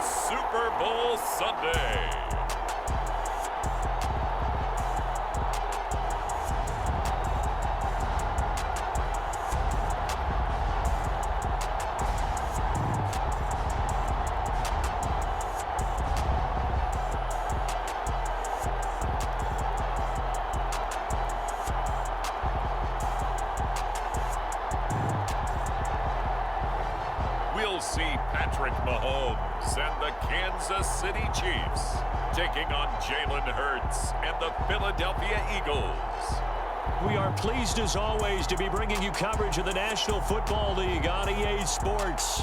Super Bowl Sunday. We'll see Patrick Mahomes and the Kansas City Chiefs taking on Jalen Hurts and the Philadelphia Eagles. We are pleased as always to be bringing you coverage of the National Football League on EA Sports.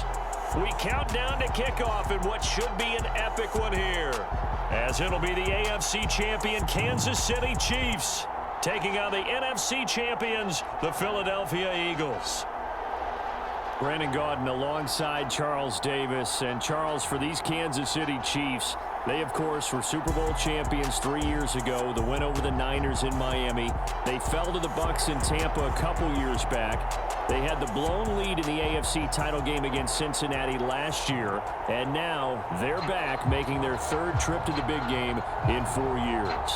We count down to kickoff in what should be an epic one here, as it'll be the AFC champion Kansas City Chiefs taking on the NFC champions, the Philadelphia Eagles. Brandon Gaudin alongside Charles Davis. And Charles, for these Kansas City Chiefs, they, of course, were Super Bowl champions 3 years ago. The win over the Niners in Miami. They fell to the Bucs in Tampa a couple years back. They had the blown lead in the AFC title game against Cincinnati last year. And now they're back, making their third trip to the big game in 4 years.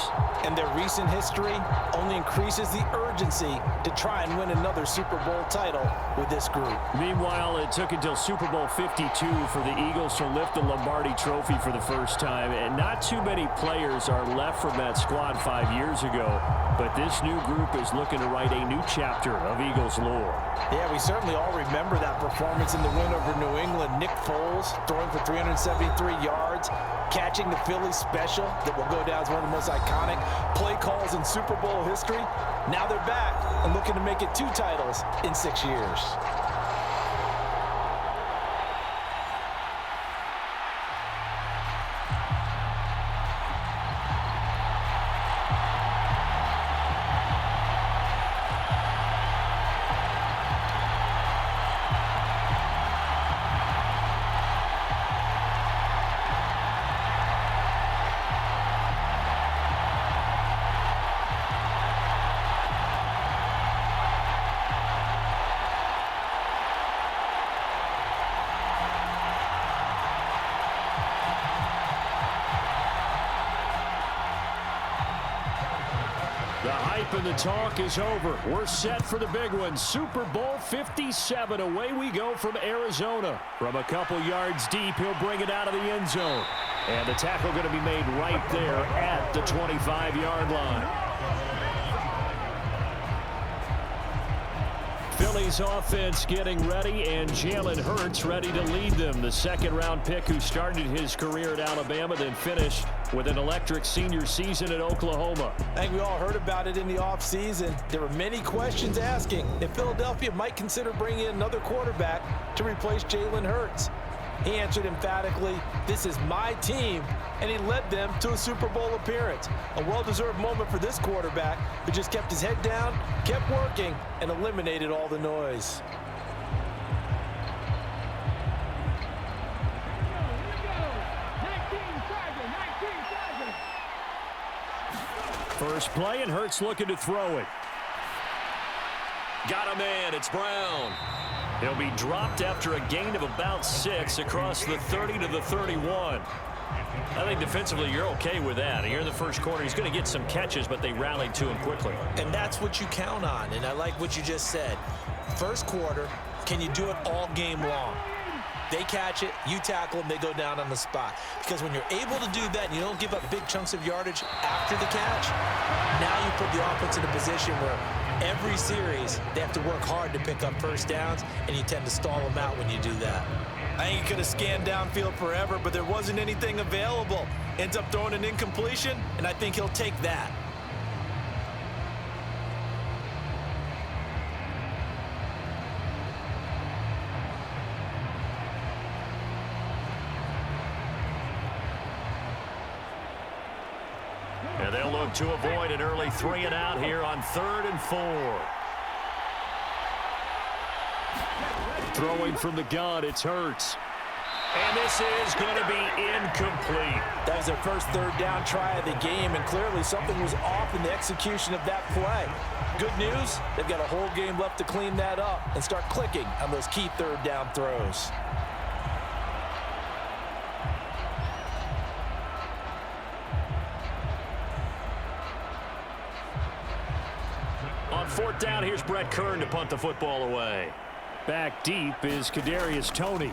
And their recent history only increases the urgency to try and win another Super Bowl title with this group. Meanwhile, it took until Super Bowl 52 for the Eagles to lift the Lombardi Trophy for the first time. And not too many players are left from that squad 5 years ago. But this new group is looking to write a new chapter of Eagles lore. Yeah, we certainly all remember that performance in the win over New England. Nick Foles throwing for 373 yards, catching the Philly special that will go down as one of the most iconic play calls in Super Bowl history. Now they're back and looking to make it 2 titles in 6 years. The hype and the talk is over. We're set for the big one. Super Bowl 57. Away we go from Arizona. From a couple yards deep, he'll bring it out of the end zone. And the tackle going to be made right there at the 25-yard line. Philly's offense getting ready, and Jalen Hurts ready to lead them. The second-round pick who started his career at Alabama, then finished with an electric senior season at Oklahoma. I think we all heard about it in the offseason. There were many questions asking if Philadelphia might consider bringing in another quarterback to replace Jalen Hurts. He answered emphatically, "This is my team," and he led them to a Super Bowl appearance. A well-deserved moment for this quarterback who just kept his head down, kept working, and eliminated all the noise. First play, and Hurts looking to throw it. Got a man. It's Brown. He'll be dropped after a gain of about 6 across the 30 to the 31. I think defensively you're okay with that. Here in the first quarter, he's going to get some catches, but they rallied to him quickly. And that's what you count on, and I like what you just said. First quarter, can you do it all game long? They catch it, you tackle them, they go down on the spot. Because when you're able to do that and you don't give up big chunks of yardage after the catch, now you put the offense in a position where every series they have to work hard to pick up first downs, and you tend to stall them out when you do that. I think he could have scanned downfield forever, but there wasn't anything available. Ends up throwing an incompletion, and I think he'll take that. And they'll look to avoid an early 3 and out here on 3rd and 4. Throwing from the gun, it's Hurts. And this is going to be incomplete. That was their first third down try of the game, and clearly something was off in the execution of that play. Good news, they've got a whole game left to clean that up and start clicking on those key third down throws. fourth down, here's Brett Kern to punt the football away. Back deep is Kadarius Toney.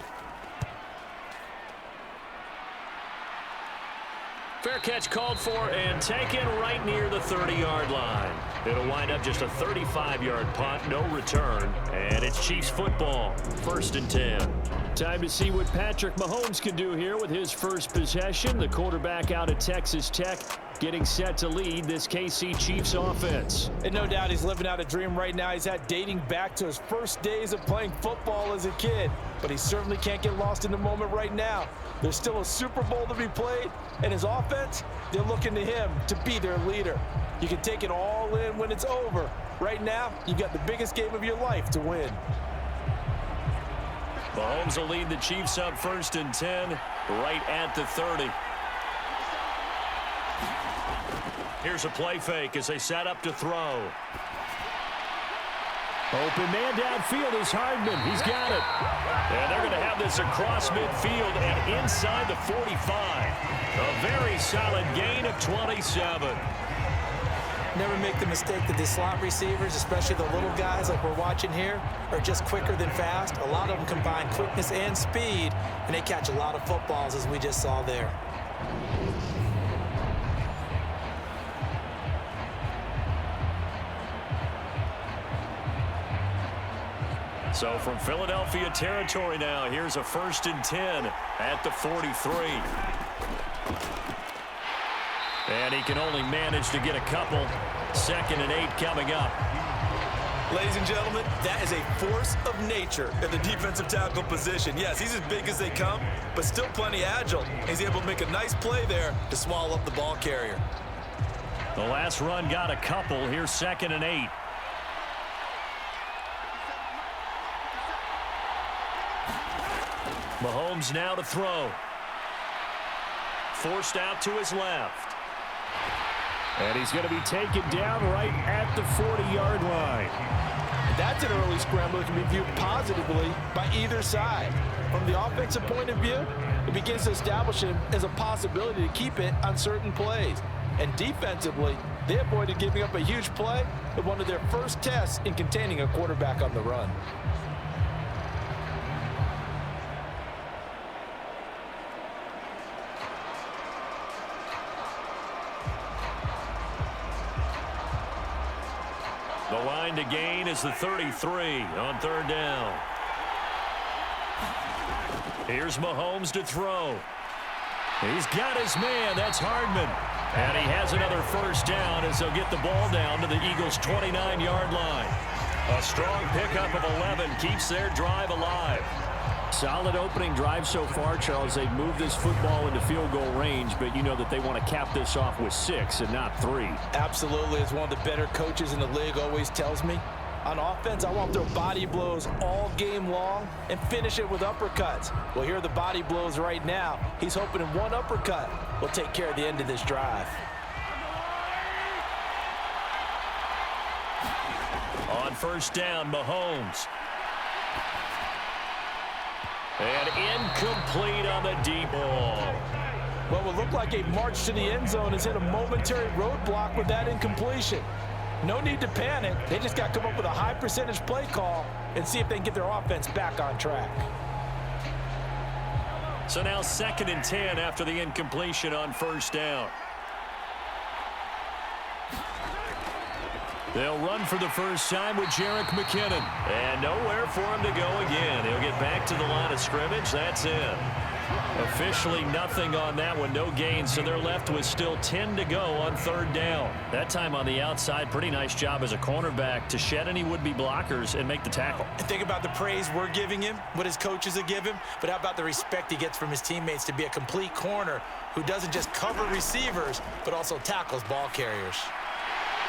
Fair catch called for and taken right near the 30-yard line. It'll wind up just a 35-yard punt, no return, and it's Chiefs football, 1st and 10. Time to see what Patrick Mahomes can do here with his first possession. The quarterback out of Texas Tech getting set to lead this KC Chiefs offense. And no doubt he's living out a dream right now. He's had dating back to his first days of playing football as a kid. But he certainly can't get lost in the moment right now. There's still a Super Bowl to be played, and his offense, they're looking to him to be their leader. You can take it all in when it's over. Right now, you've got the biggest game of your life to win. Mahomes will lead the Chiefs up 1st and 10, right at the 30. Here's a play fake as they set up to throw. Open man downfield is Hardman. He's got it. And they're going to have this across midfield and inside the 45. A very solid gain of 27. Never make the mistake that the slot receivers, especially the little guys like we're watching here, are just quicker than fast. A lot of them combine quickness and speed, and they catch a lot of footballs, as we just saw there. So from Philadelphia territory now, here's a 1st and 10 at the 43. And he can only manage to get a couple. 2nd and 8 coming up. Ladies and gentlemen, that is a force of nature in the defensive tackle position. Yes, he's as big as they come, but still plenty agile. He's able to make a nice play there to swallow up the ball carrier. The last run got a couple. Here's 2nd and 8. Mahomes now to throw. Forced out to his left. And he's going to be taken down right at the 40-yard line. That's an early scramble that can be viewed positively by either side. From the offensive point of view, it begins to establish him as a possibility to keep it on certain plays. And defensively, they avoided giving up a huge play at one of their first tests in containing a quarterback on the run. The line to gain is the 33 on 3rd down. Here's Mahomes to throw. He's got his man. That's Hardman. And he has another 1st down as they'll get the ball down to the Eagles' 29-yard line. A strong pickup of 11 keeps their drive alive. Solid opening drive so far, Charles. They've moved this football into field goal range, but you know that they want to cap this off with 6 and not 3. Absolutely. As one of the better coaches in the league always tells me, on offense, I want to throw body blows all game long and finish it with uppercuts. Well, here are the body blows right now. He's hoping in one uppercut will take care of the end of this drive. On 1st down, Mahomes. And incomplete on the deep ball. What will look like a march to the end zone has hit a momentary roadblock with that incompletion. No need to panic. They just got to come up with a high percentage play call and see if they can get their offense back on track. So now 2nd and 10 after the incompletion on 1st down. They'll run for the first time with Jerick McKinnon. And nowhere for him to go again. He'll get back to the line of scrimmage. That's it. Officially nothing on that one. No gain, so they're left with still 10 to go on 3rd down. That time on the outside, pretty nice job as a cornerback to shed any would-be blockers and make the tackle. And think about the praise we're giving him, what his coaches have given him, but how about the respect he gets from his teammates to be a complete corner who doesn't just cover receivers, but also tackles ball carriers.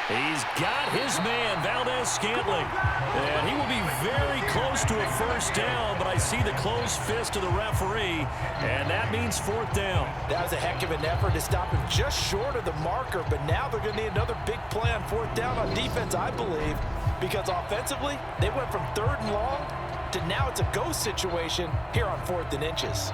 He's got his man, Valdez-Scantling. And he will be very close to a 1st down, but I see the closed fist of the referee, and that means 4th down. That was a heck of an effort to stop him just short of the marker, but now they're going to need another big play on 4th down on defense, I believe, because offensively, they went from 3rd and long to now it's a go situation here on 4th and inches.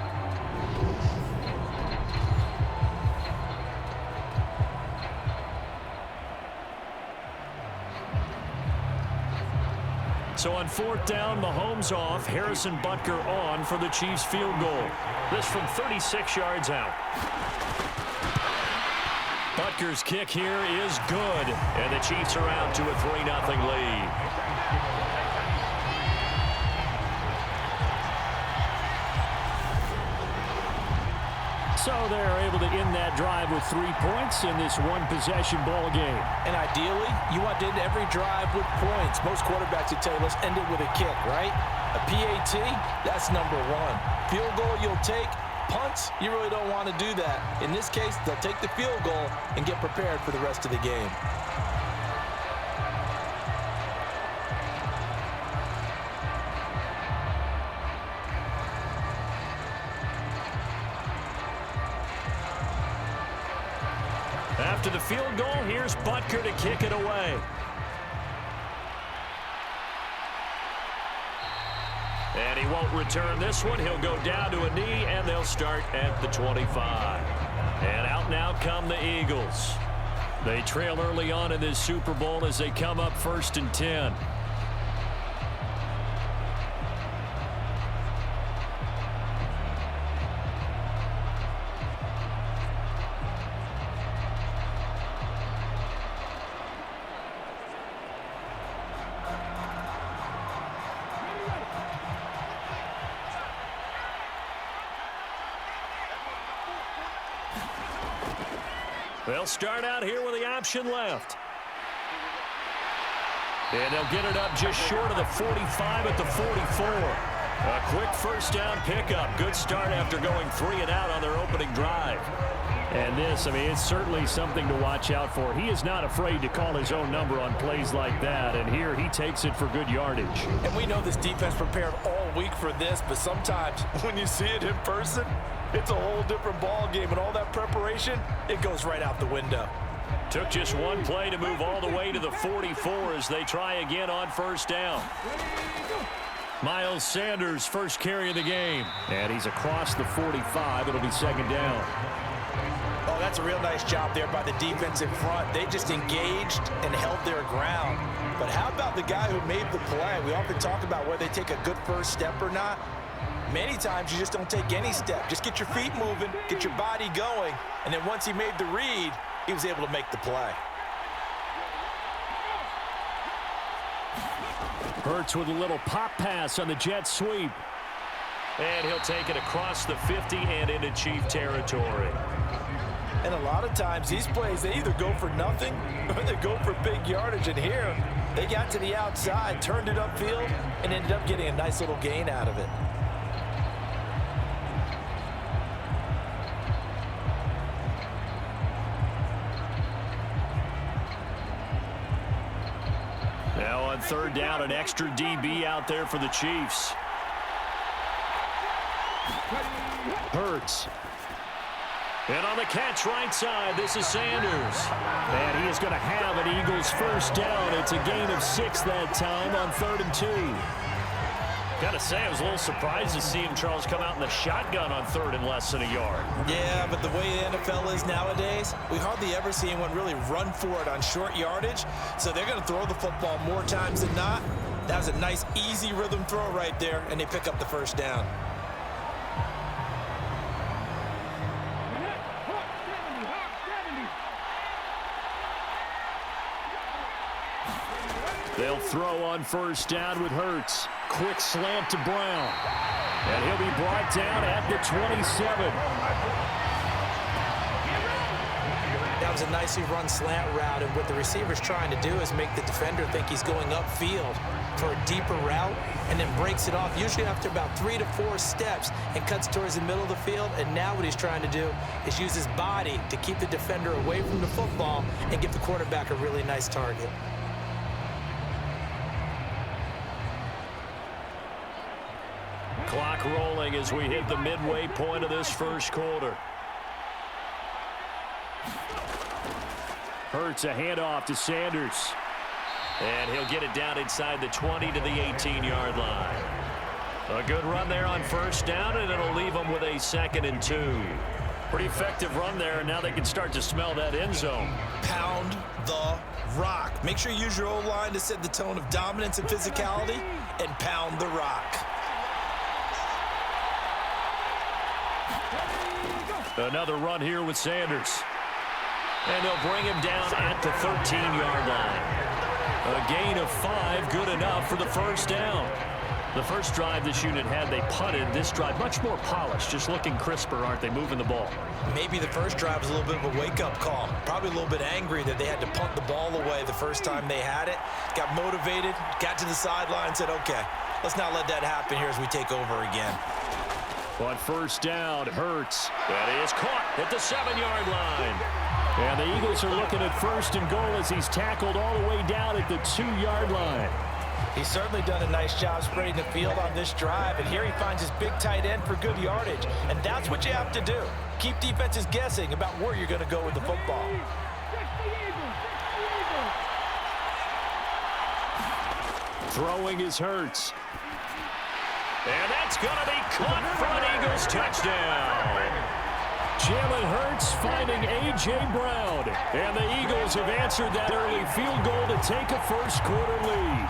So on 4th down, Mahomes off, Harrison Butker on for the Chiefs field goal. This from 36 yards out. Butker's kick here is good, and the Chiefs are out to a 3-0 lead. So they're able to end that drive with 3 points in this one-possession ball game. And ideally, you want to end every drive with points. Most quarterbacks would tell you, let's end it with a kick, right? A PAT, that's number 1. Field goal you'll take. Punts, you really don't want to do that. In this case, they'll take the field goal and get prepared for the rest of the game. After the field goal, here's Butker to kick it away. And he won't return this one. He'll go down to a knee, and they'll start at the 25. And out now come the Eagles. They trail early on in this Super Bowl as they come up 1st and 10. They'll start out here with the option left. And they'll get it up just short of the 45 at the 44. A quick 1st down pickup. Good start after going 3 and out on their opening drive. And this, I mean, it's certainly something to watch out for. He is not afraid to call his own number on plays like that. And here he takes it for good yardage. And we know this defense prepared all week for this, but sometimes when you see it in person, it's a whole different ball game, and all that preparation, it goes right out the window. Took just one play to move all the way to the 44 as they try again on 1st down. Miles Sanders, first carry of the game. And he's across the 45. It'll be 2nd down. Oh, that's a real nice job there by the defense in front. They just engaged and held their ground. But how about the guy who made the play? We often talk about whether they take a good first step or not. Many times you just don't take any step. Just get your feet moving, get your body going, and then once he made the read, he was able to make the play. Hurts with a little pop pass on the jet sweep. And he'll take it across the 50 and into Chief territory. And a lot of times these plays, they either go for nothing or they go for big yardage. And here, they got to the outside, turned it upfield, and ended up getting a nice little gain out of it. Now on 3rd down, an extra DB out there for the Chiefs. Hurts. And on the catch right side, this is Sanders. And he is going to have an Eagles 1st down. It's a gain of 6 that time on 3rd and 2. Got to say, I was a little surprised to see him, Charles, come out in the shotgun on 3rd and less than a yard. Yeah, but the way the NFL is nowadays, we hardly ever see anyone really run for it on short yardage. So they're going to throw the football more times than not. That was a nice, easy rhythm throw right there, and they pick up the 1st down. They'll throw on 1st down with Hurts. Quick slant to Brown. And he'll be brought down at the 27. That was a nicely run slant route, and what the receiver's trying to do is make the defender think he's going upfield for a deeper route, and then breaks it off, usually after about 3 to 4 steps, and cuts towards the middle of the field. And now what he's trying to do is use his body to keep the defender away from the football and give the quarterback a really nice target. Clock rolling as we hit the midway point of this 1st quarter. Hurts a handoff to Sanders. And he'll get it down inside the 20 to the 18-yard line. A good run there on 1st down, and it'll leave them with a 2nd and 2. Pretty effective run there, and now they can start to smell that end zone. Pound the rock. Make sure you use your O-line to set the tone of dominance and physicality, and pound the rock. Another run here with Sanders. And they'll bring him down at the 13-yard line. A gain of 5, good enough for the first down. The first drive this unit had, they punted. This drive, much more polished, just looking crisper, aren't they, moving the ball? Maybe the first drive was a little bit of a wake-up call. Probably a little bit angry that they had to punt the ball away the first time they had it. Got motivated, got to the sideline, said, okay, let's not let that happen here as we take over again. On first down, Hurts. That is caught at the 7-yard line. And the Eagles are looking at first and goal as he's tackled all the way down at the 2-yard line. He's certainly done a nice job spreading the field on this drive, and here he finds his big tight end for good yardage. And that's what you have to do. Keep defenses guessing about where you're going to go with the football. Throwing is Hurts. And that's going to be caught for an Eagles touchdown. Jalen Hurts finding A.J. Brown. And the Eagles have answered that early field goal to take a first-quarter lead.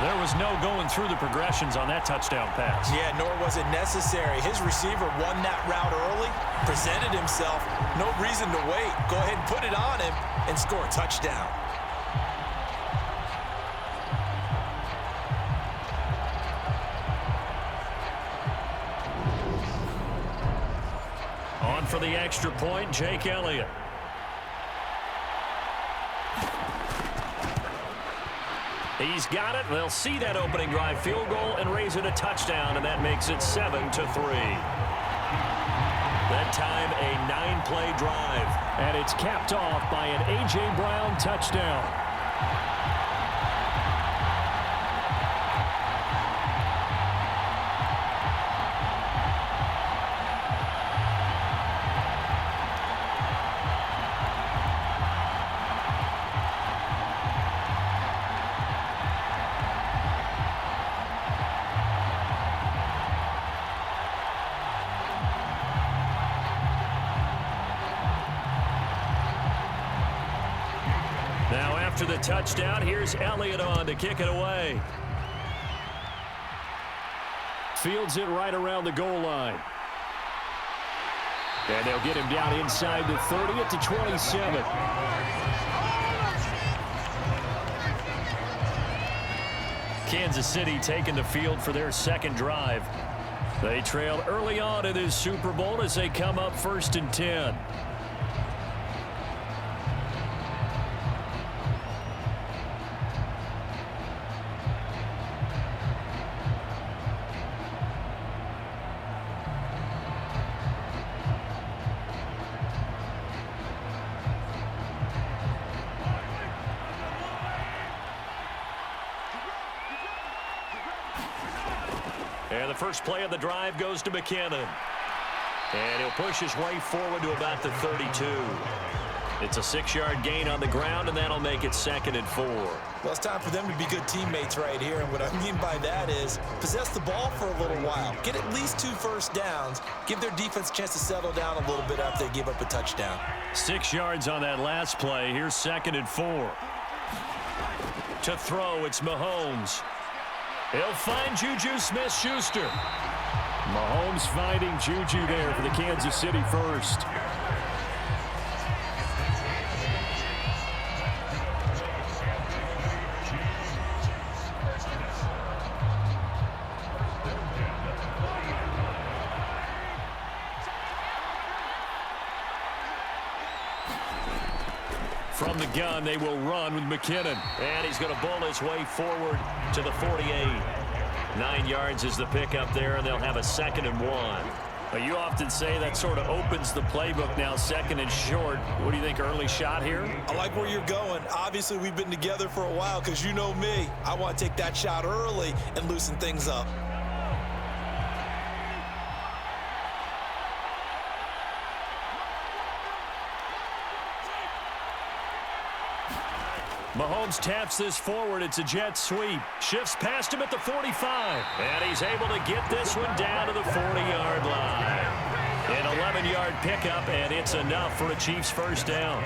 There was no going through the progressions on that touchdown pass. Yeah, nor was it necessary. His receiver won that route early, presented himself. No reason to wait. Go ahead and put it on him and score a touchdown. On for the extra point, Jake Elliott. He's got it. They'll see that opening drive field goal and raise it a touchdown, and that makes it 7-3. That time, a 9-play drive, and it's capped off by an A.J. Brown touchdown. Now after the touchdown, here's Elliott on to kick it away. Fields it right around the goal line. And they'll get him down inside the 30 at the 27. Kansas City taking the field for their second drive. They trail early on in this Super Bowl as they come up 1st and 10. And the first play of the drive goes to McKinnon. And he'll push his way forward to about the 32. It's a 6-yard gain on the ground, and that'll make it 2nd and 4. Well, it's time for them to be good teammates right here. And what I mean by that is possess the ball for a little while. Get at least 2 first downs. Give their defense a chance to settle down a little bit after they give up a touchdown. 6 yards on that last play. Here's 2nd and 4. To throw, it's Mahomes. He'll find Juju Smith-Schuster. Mahomes finding Juju there for the Kansas City first. From the gun, they will run with McKinnon. And he's going to bowl his way forward to the 48. 9 yards is the pickup there, and they'll have a 2nd and 1. Well, you often say that sort of opens the playbook now, 2nd and short. What do you think, early shot here? I like where you're going. Obviously, we've been together for a while because you know me. I want to take that shot early and loosen things up. Mahomes taps this forward. It's a jet sweep. Shifts past him at the 45. And he's able to get this one down to the 40-yard line. An 11-yard pickup, and it's enough for a Chiefs first down.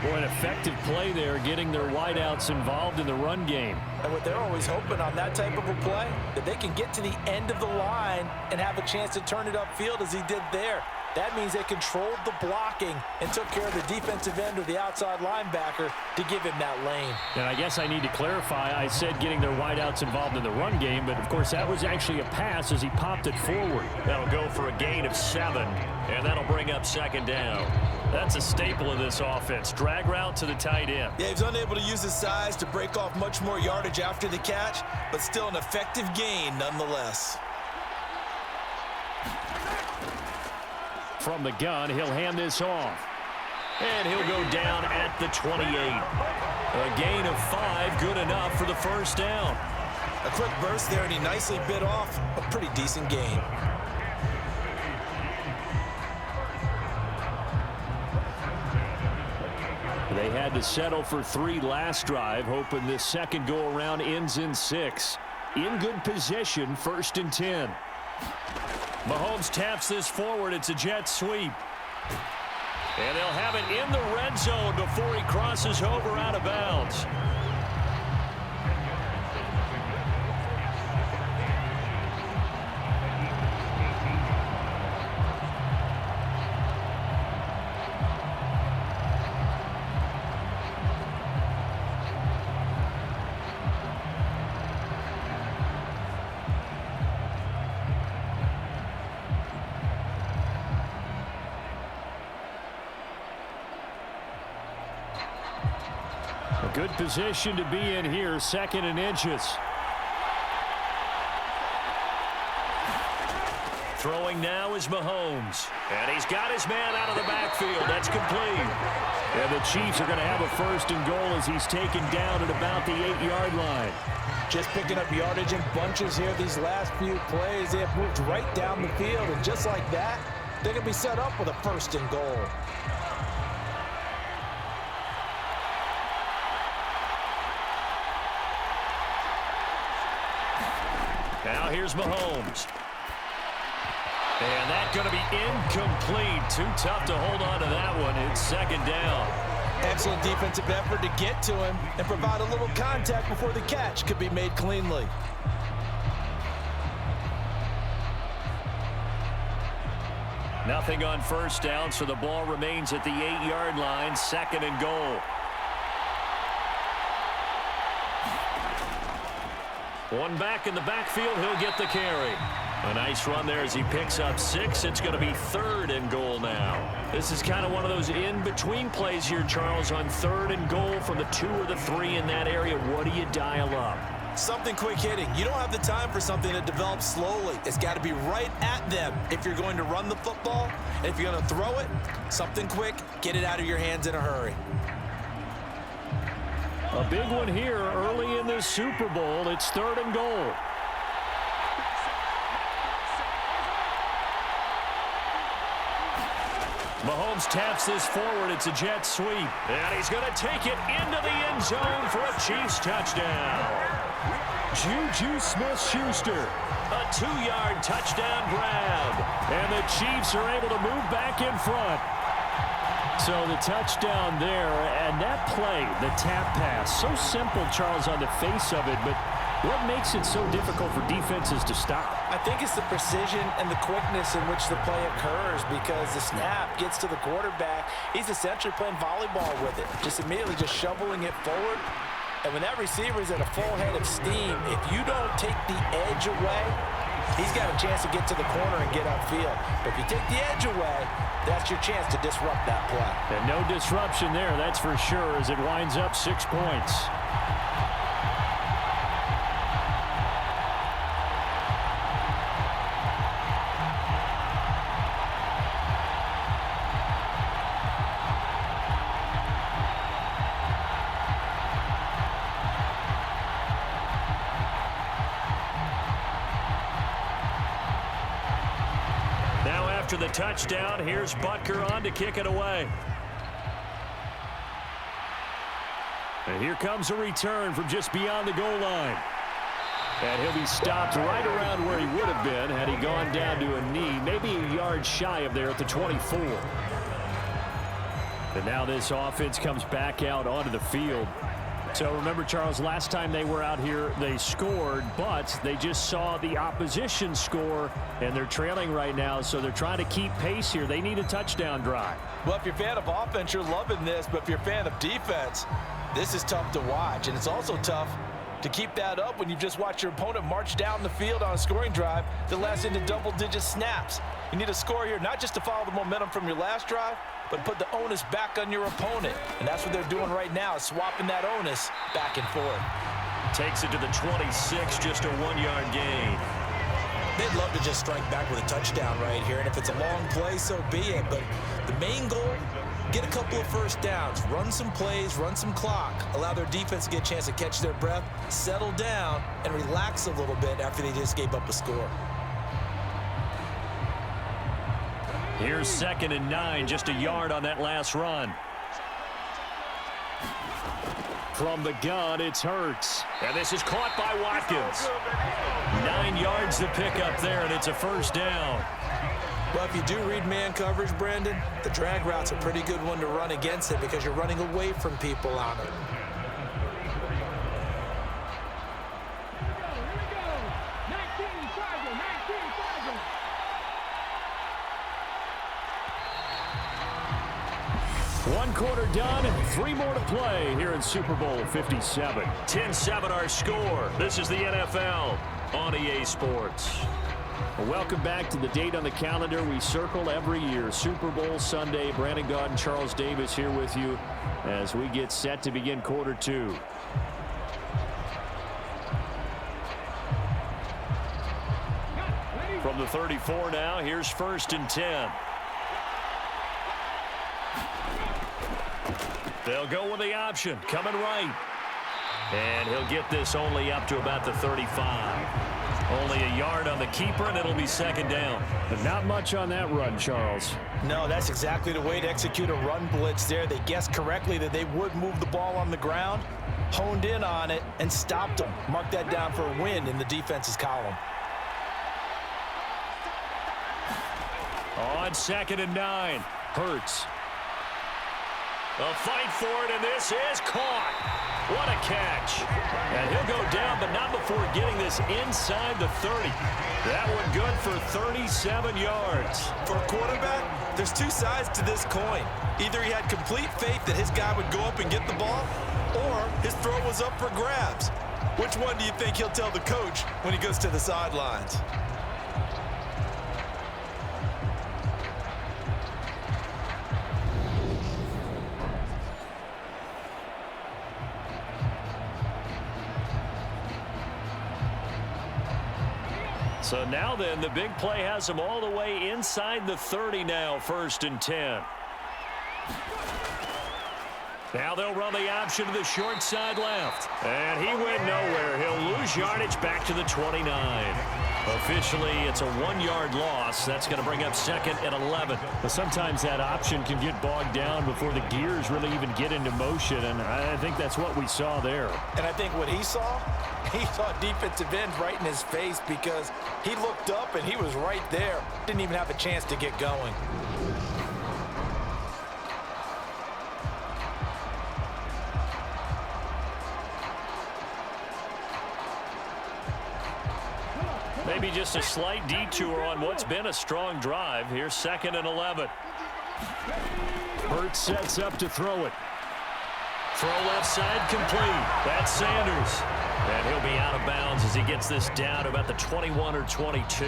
Boy, an effective play there, getting their wideouts involved in the run game. And what they're always hoping on that type of a play, that they can get to the end of the line and have a chance to turn it upfield as he did there. That means they controlled the blocking and took care of the defensive end or the outside linebacker to give him that lane. And I guess I need to clarify, I said getting their wideouts involved in the run game, but of course that was actually a pass as he popped it forward. That'll go for a gain of 7, and that'll bring up second down. That's a staple of this offense. Drag route to the tight end. Yeah, he's unable to use his size to break off much more yardage after the catch, but still an effective gain nonetheless. From the gun, he'll hand this off. And he'll go down at the 28. A gain of 5, good enough for the first down. A quick burst there, and he nicely bit off a pretty decent gain. They had to settle for 3 last drive, hoping this second go-around ends in 6. In good position, 1st and 10. Mahomes taps this forward. It's a jet sweep. And they'll have it in the red zone before he crosses over out of bounds. Good position to be in here, 2nd and inches. Throwing now is Mahomes. And he's got his man out of the backfield. That's complete. And the Chiefs are going to have a 1st and goal as he's taken down at about the 8-yard line. Just picking up yardage in bunches here these last few plays. They have moved right down the field, and just like that, they're going to be set up with a 1st and goal. Now here's Mahomes. And that's going to be incomplete. Too tough to hold on to that one. It's 2nd down. Excellent defensive effort to get to him and provide a little contact before the catch could be made cleanly. Nothing on 1st down, so the ball remains at the 8-yard line. 2nd and goal. One back in the backfield, he'll get the carry. A nice run there as he picks up 6. It's going to be 3rd and goal now. This is kind of one of those in-between plays here, Charles, on 3rd and goal from the 2 or the 3 in that area. What do you dial up? Something quick hitting. You don't have the time for something that develops slowly. It's got to be right at them if you're going to run the football. And if you're going to throw it, something quick, get it out of your hands in a hurry. A big one here early in this Super Bowl. It's 3rd and goal. Mahomes taps this forward. It's a jet sweep. And he's going to take it into the end zone for a Chiefs touchdown. Juju Smith-Schuster. A 2-yard touchdown grab. And the Chiefs are able to move back in front. So the touchdown there, and that play, the tap pass, so simple, Charles, on the face of it, but what makes it so difficult for defenses to stop? I think it's the precision and the quickness in which the play occurs, because the snap gets to the quarterback. He's essentially playing volleyball with it, just immediately just shoveling it forward. And when that receiver is at a full head of steam, if you don't take the edge away, he's got a chance to get to the corner and get upfield. But if you take the edge away, that's your chance to disrupt that play. And no disruption there, that's for sure, as it winds up 6 points. After the touchdown, here's Butker on to kick it away. And here comes a return from just beyond the goal line. And he'll be stopped right around where he would have been had he gone down to a knee, maybe a yard shy of there at the 24. And now this offense comes back out onto the field. So remember, Charles, last time they were out here, they scored, but they just saw the opposition score, and they're trailing right now, so they're trying to keep pace here. They need a touchdown drive. Well, if you're a fan of offense, you're loving this, but if you're a fan of defense, this is tough to watch, and it's also tough to keep that up when you just watch your opponent march down the field on a scoring drive that lasts into double-digit snaps. You need a score here, not just to follow the momentum from your last drive, but put the onus back on your opponent. And that's what they're doing right now, swapping that onus back and forth. Takes it to the 26, just a 1-yard gain. They'd love to just strike back with a touchdown right here, and if it's a long play, so be it. But the main goal, get a couple of first downs, run some plays, run some clock, allow their defense to get a chance to catch their breath, settle down, and relax a little bit after they just gave up a score. Here's 2nd and 9, just a yard on that last run. From the gun, it's Hurts. And this is caught by Watkins. 9 yards to pick up there, and it's a first down. Well, if you do read man coverage, Brandon, the drag route's a pretty good one to run against it because you're running away from people on it. One quarter done, 3 more to play here in Super Bowl 57. 10-7 our score. This is the NFL on EA Sports. Well, welcome back to the date on the calendar we circle every year. Super Bowl Sunday. Brandon Gaud and Charles Davis here with you as we get set to begin quarter 2. From the 34 now, here's 1st and 10. They'll go with the option, coming right. And he'll get this only up to about the 35. Only a yard on the keeper, and it'll be 2nd down. But not much on that run, Charles. No, that's exactly the way to execute a run blitz there. They guessed correctly that they would move the ball on the ground, honed in on it, and stopped them. Mark that down for a win in the defense's column. On 2nd and 9, Hurts. A fight for it, and this is caught. What a catch. And he'll go down, but not before getting this inside the 30. That one good for 37 yards. For a quarterback, there's 2 sides to this coin. Either he had complete faith that his guy would go up and get the ball, or his throw was up for grabs. Which one do you think he'll tell the coach when he goes to the sidelines? So now then, the big play has him all the way inside the 30 now, 1st and 10. Now they'll run the option to the short side left. And he went nowhere. He'll lose yardage back to the 29. Officially, it's a 1-yard loss. That's going to bring up 2nd and 11. But sometimes that option can get bogged down before the gears really even get into motion, and I think that's what we saw there. And I think what he saw defensive end right in his face because he looked up and he was right there. Didn't even have a chance to get going. Maybe just a slight detour on what's been a strong drive. Here's 2nd and 11. Hurts sets up to throw it. Throw left side complete. That's Sanders. And he'll be out of bounds as he gets this down to about the 21 or 22.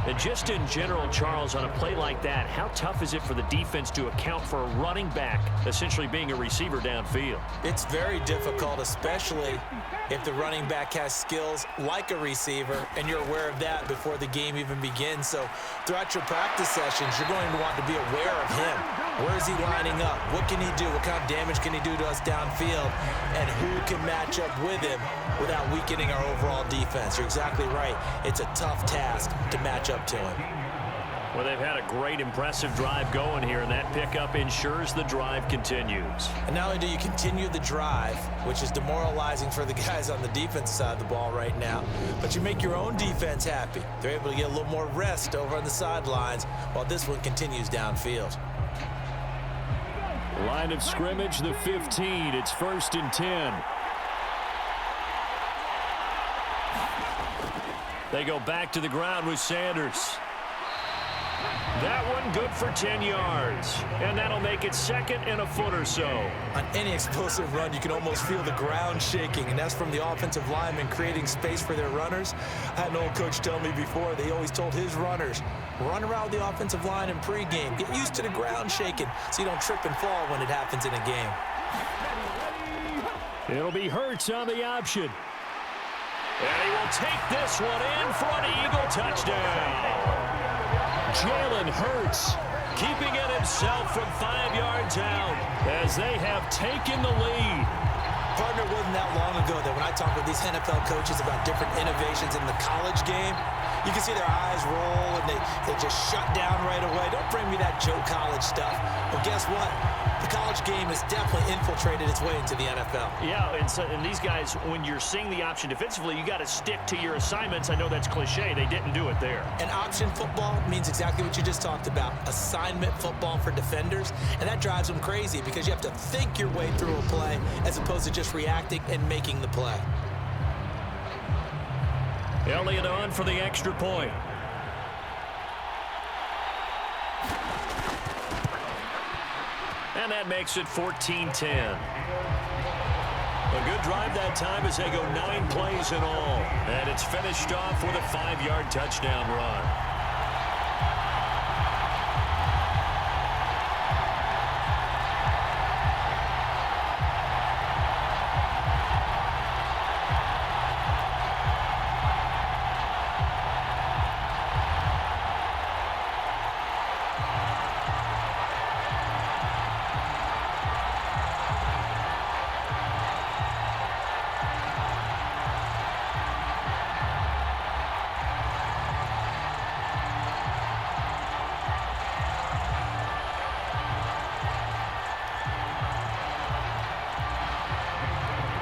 And just in general, Charles, on a play like that, how tough is it for the defense to account for a running back essentially being a receiver downfield? It's very difficult, especially if the running back has skills like a receiver, and you're aware of that before the game even begins. So throughout your practice sessions, you're going to want to be aware of him. Where is he lining up? What can he do? What kind of damage can he do to us downfield? And who can match up with him without weakening our overall defense? You're exactly right. It's a tough task to match up to him. Well, they've had a great, impressive drive going here, and that pickup ensures the drive continues. And not only do you continue the drive, which is demoralizing for the guys on the defense side of the ball right now, but you make your own defense happy. They're able to get a little more rest over on the sidelines while this one continues downfield. Line of scrimmage, the 15. It's 1st and 10. They go back to the ground with Sanders. That one good for 10 yards. And that'll make it 2nd and a foot or so. On any explosive run, you can almost feel the ground shaking, and that's from the offensive linemen creating space for their runners. I had an old coach tell me before, they always told his runners, run around the offensive line in pregame. Get used to the ground shaking so you don't trip and fall when it happens in a game. It'll be Hurts on the option. And he will take this one in for an Eagle touchdown. Jalen Hurts keeping it himself from 5 yards out as they have taken the lead. Partner, wasn't that long ago that when I talk with these NFL coaches about different innovations in the college game, you can see their eyes roll and they just shut down right away. Don't bring me that Joe College stuff. Well, guess what? The college game has definitely infiltrated its way into the NFL. Yeah, and these guys, when you're seeing the option defensively, you got to stick to your assignments. I know that's cliche. They didn't do it there. And option football means exactly what you just talked about, assignment football for defenders. And that drives them crazy because you have to think your way through a play as opposed to just reacting and making the play. Elliott on for the extra point. And that makes it 14-10. A good drive that time as they go 9 plays in all. And it's finished off with a 5-yard touchdown run.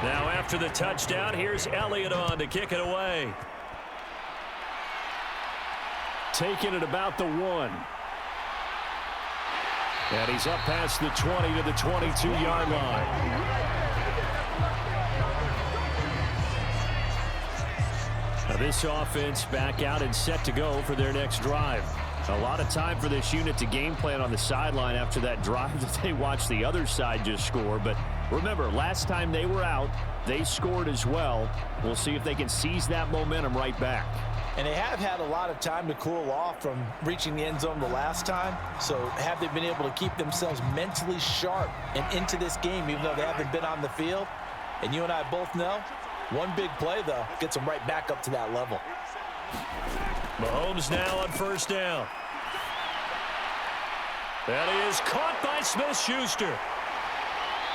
Now after the touchdown, here's Elliott on to kick it away. Taking it about the 1. And he's up past the 20 to the 22-yard line. Now this offense back out and set to go for their next drive. A lot of time for this unit to game plan on the sideline after that drive that they watched the other side just score. But remember, last time they were out, they scored as well. We'll see if they can seize that momentum right back. And they have had a lot of time to cool off from reaching the end zone the last time. So have they been able to keep themselves mentally sharp and into this game even though they haven't been on the field? And you and I both know, one big play, though, gets them right back up to that level. Mahomes now on 1st down. That is caught by Smith-Schuster.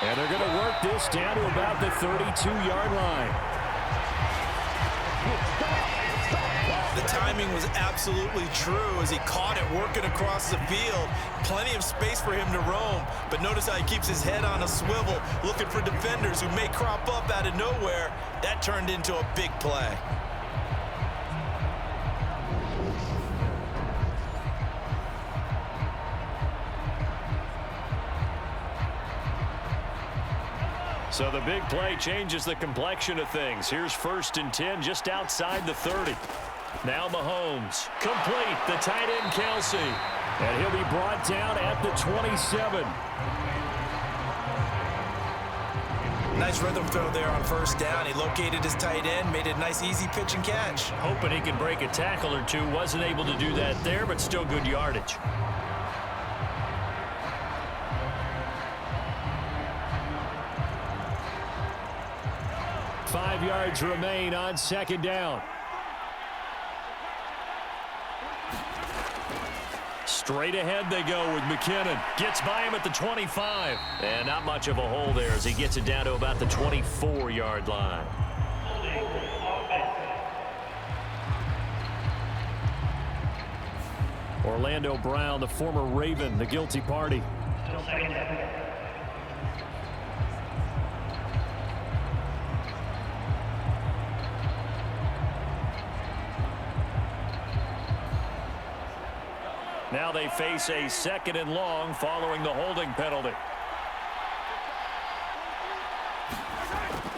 And they're going to work this down to about the 32-yard line. The timing was absolutely true as he caught it working across the field. Plenty of space for him to roam. But notice how he keeps his head on a swivel, looking for defenders who may crop up out of nowhere. That turned into a big play. So the big play changes the complexion of things. Here's 1st and 10 just outside the 30. Now Mahomes, complete, the tight end Kelsey. And he'll be brought down at the 27. Nice rhythm throw there on 1st down. He located his tight end, made it a nice easy pitch and catch. Hoping he can break a tackle or two. Wasn't able to do that there, but still good yardage. Five yards remain on 2nd down. Straight ahead they go with McKinnon. Gets by him at the 25. And not much of a hole there as he gets it down to about the 24-yard line. Orlando Brown, the former Raven, the guilty party. Now they face a 2nd and long following the holding penalty.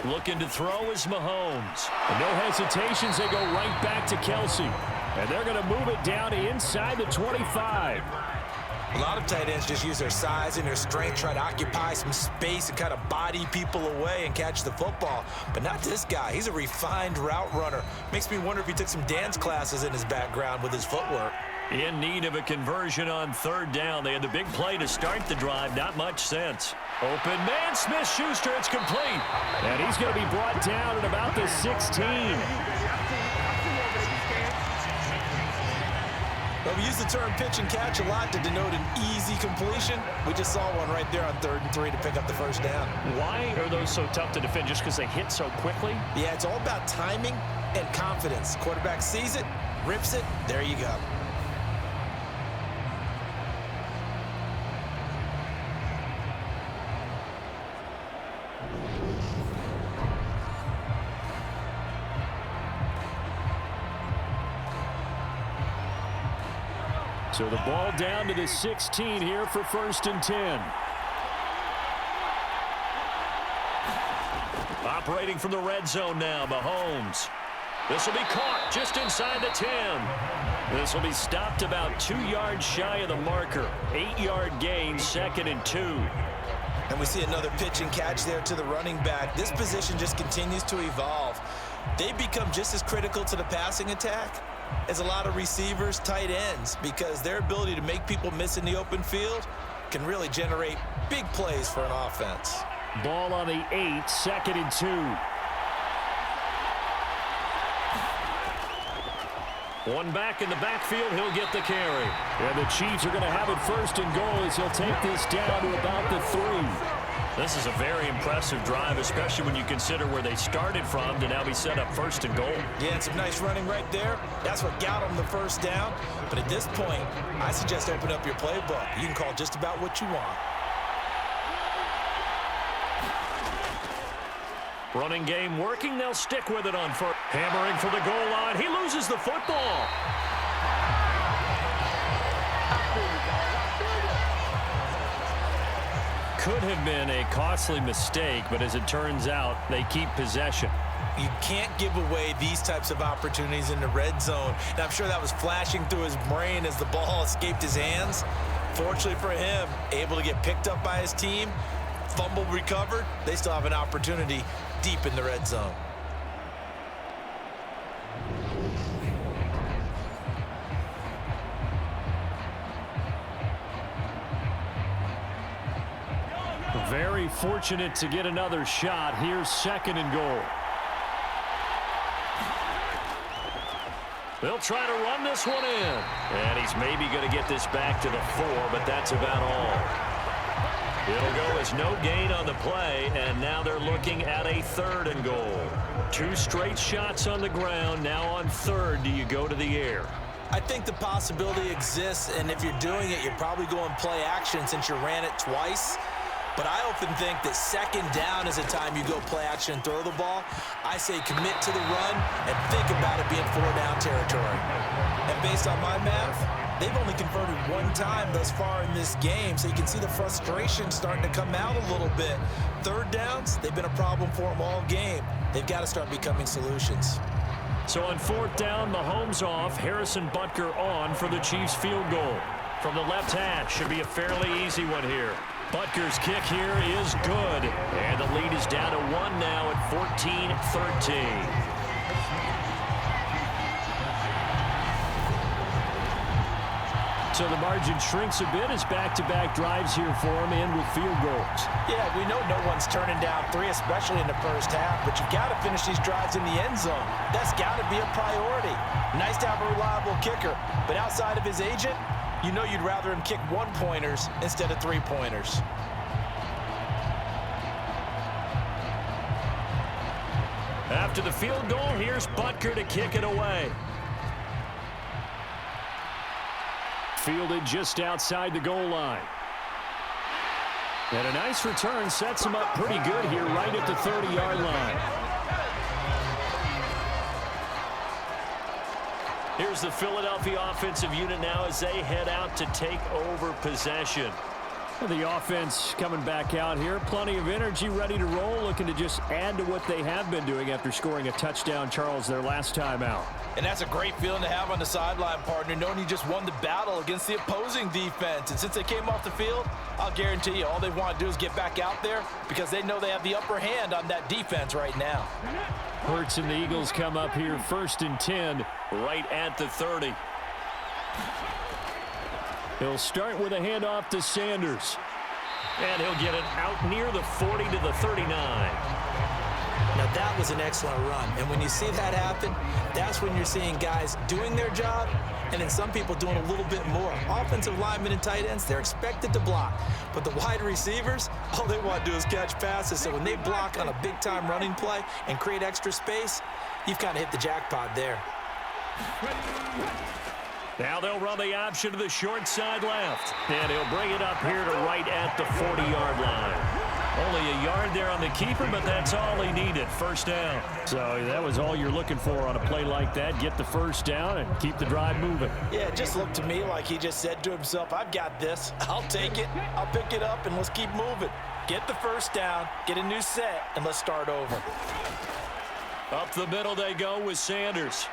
Looking to throw is Mahomes. And no hesitations, they go right back to Kelsey. And they're going to move it down to inside the 25. A lot of tight ends just use their size and their strength, try to occupy some space and kind of body people away and catch the football. But not this guy. He's a refined route runner. Makes me wonder if he took some dance classes in his background with his footwork. In need of a conversion on 3rd down. They had the big play to start the drive. Not much sense. Open man, Smith-Schuster. It's complete. And he's going to be brought down at about the 16. Well, we use the term pitch and catch a lot to denote an easy completion. We just saw one right there on 3rd and 3 to pick up the 1st down. Why are those so tough to defend? Just because they hit so quickly? Yeah, it's all about timing and confidence. Quarterback sees it, rips it, there you go. So the ball down to the 16 here for 1st and 10. Operating from the red zone now, Mahomes. This will be caught just inside the 10. This will be stopped about 2 yards shy of the marker. 8-yard gain, 2nd and 2. And we see another pitch and catch there to the running back. This position just continues to evolve. They become just as critical to the passing attack as a lot of receivers, tight ends, because their ability to make people miss in the open field can really generate big plays for an offense. Ball on the 8, 2nd and 2. One back in the backfield, he'll get the carry. And the Chiefs are going to have it 1st and goal as he'll take this down to about the 3. This is a very impressive drive, especially when you consider where they started from to now be set up 1st and goal. Yeah, and some nice running right there. That's what got them the 1st down. But at this point, I suggest open up your playbook. You can call just about what you want. Running game working. They'll stick with it on 1st. Hammering for the goal line. He loses the football. Could have been a costly mistake, but as it turns out, they keep possession. You can't give away these types of opportunities in the red zone. And I'm sure that was flashing through his brain as the ball escaped his hands. Fortunately for him, able to get picked up by his team, fumble recovered. They still have an opportunity deep in the red zone. Very fortunate to get another shot. Here's 2nd and goal. They'll try to run this one in. And he's maybe going to get this back to the 4, but that's about all. It'll go as no gain on the play, and now they're looking at a 3rd and goal. 2 straight shots on the ground. Now on 3rd, do you go to the air? I think the possibility exists, and if you're doing it, you're probably going play action since you ran it twice. But I often think that 2nd down is a time you go play action and throw the ball. I say commit to the run and think about it being 4-down territory. And based on my math, they've only converted 1 time thus far in this game, so you can see the frustration starting to come out a little bit. 3rd downs, they've been a problem for them all game. They've got to start becoming solutions. So on 4th down, Mahomes off, Harrison Butker on for the Chiefs field goal. From the left hash, should be a fairly easy one here. Butker's kick here is good. And the lead is down to 1 now at 14-13. So the margin shrinks a bit as back-to-back drives here for him and with field goals. Yeah, we know no one's turning down 3, especially in the 1st half, but you've got to finish these drives in the end zone. That's got to be a priority. Nice to have a reliable kicker, but outside of his agent, you know you'd rather him kick 1-pointers instead of 3-pointers. After the field goal, here's Butker to kick it away. fielded just outside the goal line. And a nice return sets him up pretty good here right at the 30-yard line. Here's the Philadelphia offensive unit now as they head out to take over possession. The offense coming back out here. Plenty of energy, ready to roll, looking to just add to what they have been doing after scoring a touchdown, Charles, their last time out. And that's a great feeling to have on the sideline, partner, knowing you just won the battle against the opposing defense. And since they came off the field, I'll guarantee you all they want to do is get back out there because they know they have the upper hand on that defense right now. Hurts and the Eagles come up here 1st and 10 right at the 30. He'll start with a handoff to Sanders. And he'll get it out near the 40 to the 39. Now that was an excellent run. And when you see that happen, that's when you're seeing guys doing their job and then some people doing a little bit more. Offensive linemen and tight ends, they're expected to block. But the wide receivers, all they want to do is catch passes. So when they block on a big-time running play and create extra space, you've kind of hit the jackpot there. Now they'll run the option to the short side left. And he'll bring it up here to right at the 40-yard line. Only a yard there on the keeper, but that's all he needed. First down. So that was all you're looking for on a play like that. Get the first down and keep the drive moving. Yeah, it just looked to me like he just said to himself, I've got this. I'll take it. I'll pick it up, and let's keep moving. Get the first down, get a new set, and let's start over. Up the middle they go with Sanders.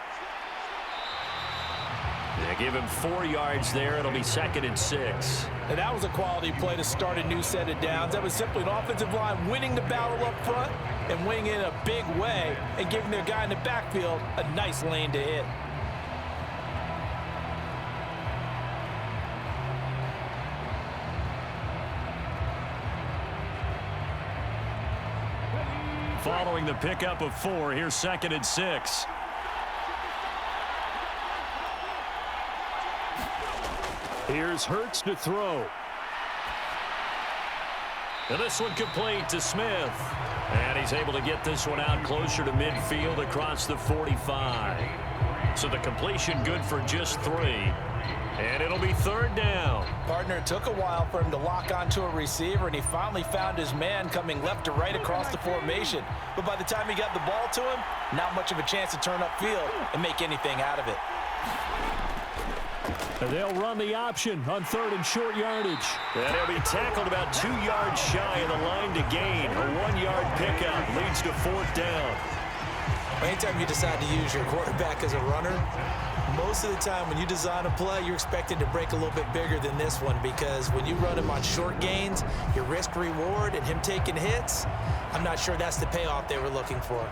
They give him 4 yards there. It'll be 2nd and 6. And that was a quality play to start a new set of downs. That was simply an offensive line winning the battle up front and winning in a big way and giving their guy in the backfield a nice lane to hit. Following the pickup of 4, here's 2nd and 6. Here's Hurts to throw. And this one complete to Smith. And he's able to get this one out closer to midfield across the 45. So the completion good for just 3. And it'll be 3rd down. Partner, it took a while for him to lock onto a receiver, and he finally found his man coming left to right across the formation. But by the time he got the ball to him, not much of a chance to turn upfield and make anything out of it. They'll run the option on 3rd and short yardage. And he'll be tackled about 2 yards shy of the line to gain. A 1-yard pickup leads to 4th down. Anytime you decide to use your quarterback as a runner, most of the time when you design a play, you're expected to break a little bit bigger than this one because when you run him on short gains, your risk-reward and him taking hits, I'm not sure that's the payoff they were looking for.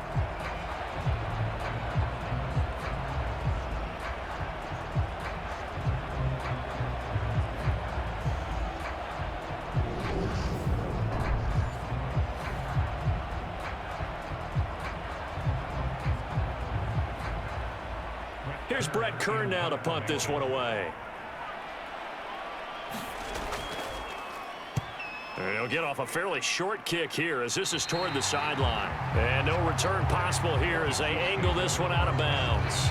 Here's Brett Kern now to punt this one away. And he'll get off a fairly short kick here as this is toward the sideline. And no return possible here as they angle this one out of bounds.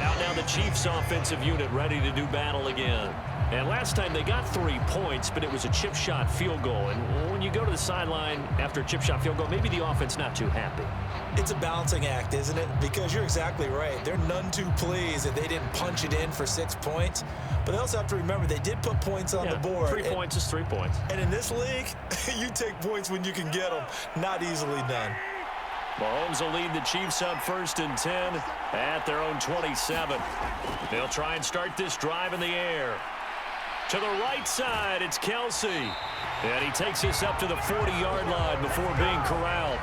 Out now the Chiefs offensive unit ready to do battle again. And last time they got 3 points, but it was a chip shot field goal. And when you go to the sideline after a chip shot field goal, maybe the offense not too happy. It's a balancing act, isn't it? Because you're exactly right. They're none too pleased that they didn't punch it in for 6 points. But they also have to remember they did put points on the board. 3 points is 3 points. And in this league, you take points when you can get them. Not easily done. Mahomes will lead the Chiefs up 1st and 10 at their own 27. They'll try and start this drive in the air. To the right side, it's Kelsey. And he takes this up to the 40-yard line before being corralled.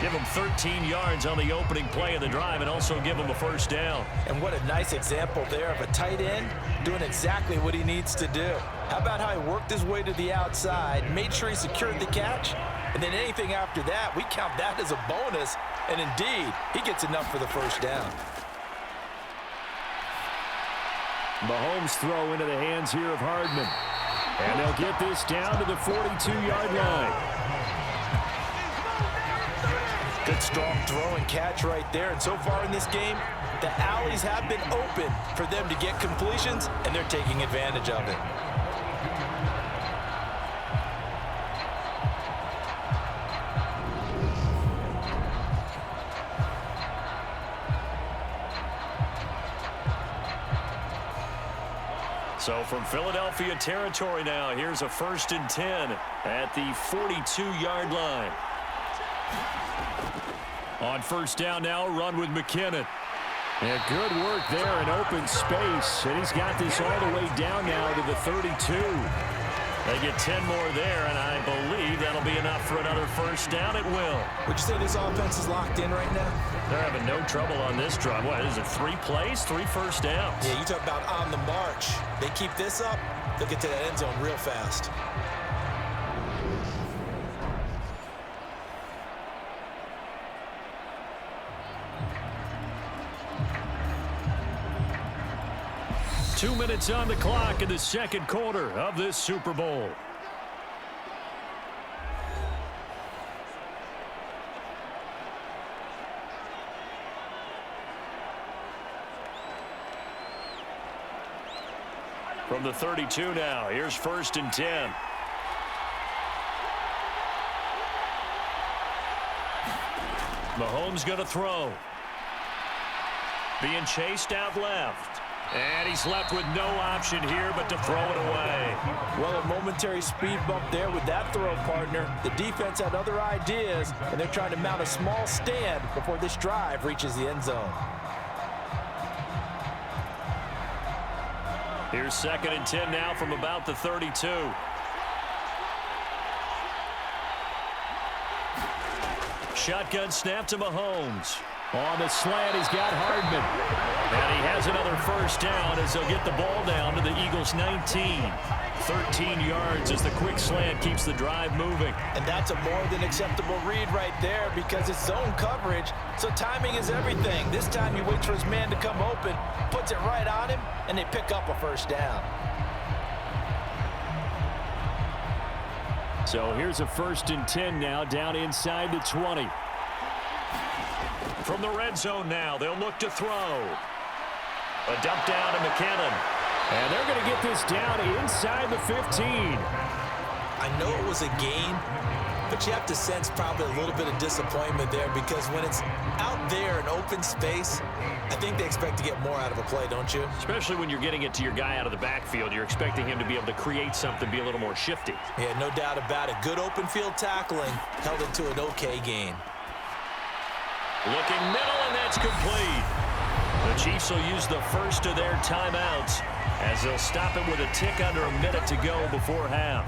Give him 13 yards on the opening play of the drive and also give him a first down. And what a nice example there of a tight end doing exactly what he needs to do. How about how he worked his way to the outside, made sure he secured the catch, and then anything after that, we count that as a bonus. And indeed, he gets enough for the first down. Mahomes throw into the hands here of Hardman. And they'll get this down to the 42-yard line. Good strong throw and catch right there. And so far in this game, The alleys have been open for them to get completions, and they're taking advantage of it. So from Philadelphia territory now, here's a 1st and 10 at the 42-yard line. On 1st down now, run with McKinnon. Yeah, good work there in open space. And he's got this all the way down now to the 32. They get 10 more there, and I believe that'll be enough for another 1st down. It will. Would you say this offense is locked in right now? They're having no trouble on this drive. What, is it 3 plays, 3 first downs? Yeah, you talk about on the march. They keep this up, they'll get to that end zone real fast. Two minutes on the clock in the second quarter of this Super Bowl. From the 32 now, here's 1st and 10. Mahomes going to throw. Being chased out left. And he's left with no option here but to throw it away. Well, a momentary speed bump there with that throw, partner. The defense had other ideas, and they're trying to mount a small stand before this drive reaches the end zone. Here's 2nd and 10 now from about the 32. Shotgun snap to Mahomes. On the slant, he's got Hardman. And he has another 1st down as they'll get the ball down to the Eagles' 19. 13 yards as the quick slant keeps the drive moving. And that's a more than acceptable read right there because it's zone coverage, so timing is everything. This time he waits for his man to come open, puts it right on him, and they pick up a 1st down. So here's a 1st and 10 now down inside the 20. From the red zone now, they'll look to throw. A dump down to McKinnon. And they're going to get this down inside the 15. I know it was a game, but you have to sense probably a little bit of disappointment there because when it's out there in open space, I think they expect to get more out of a play, don't you? Especially when you're getting it to your guy out of the backfield. You're expecting him to be able to create something, be a little more shifty. Yeah, no doubt about it. Good open field tackling held it to an okay gain. Looking middle, and that's complete. The Chiefs will use the first of their timeouts as they'll stop it with a tick under a minute to go before half.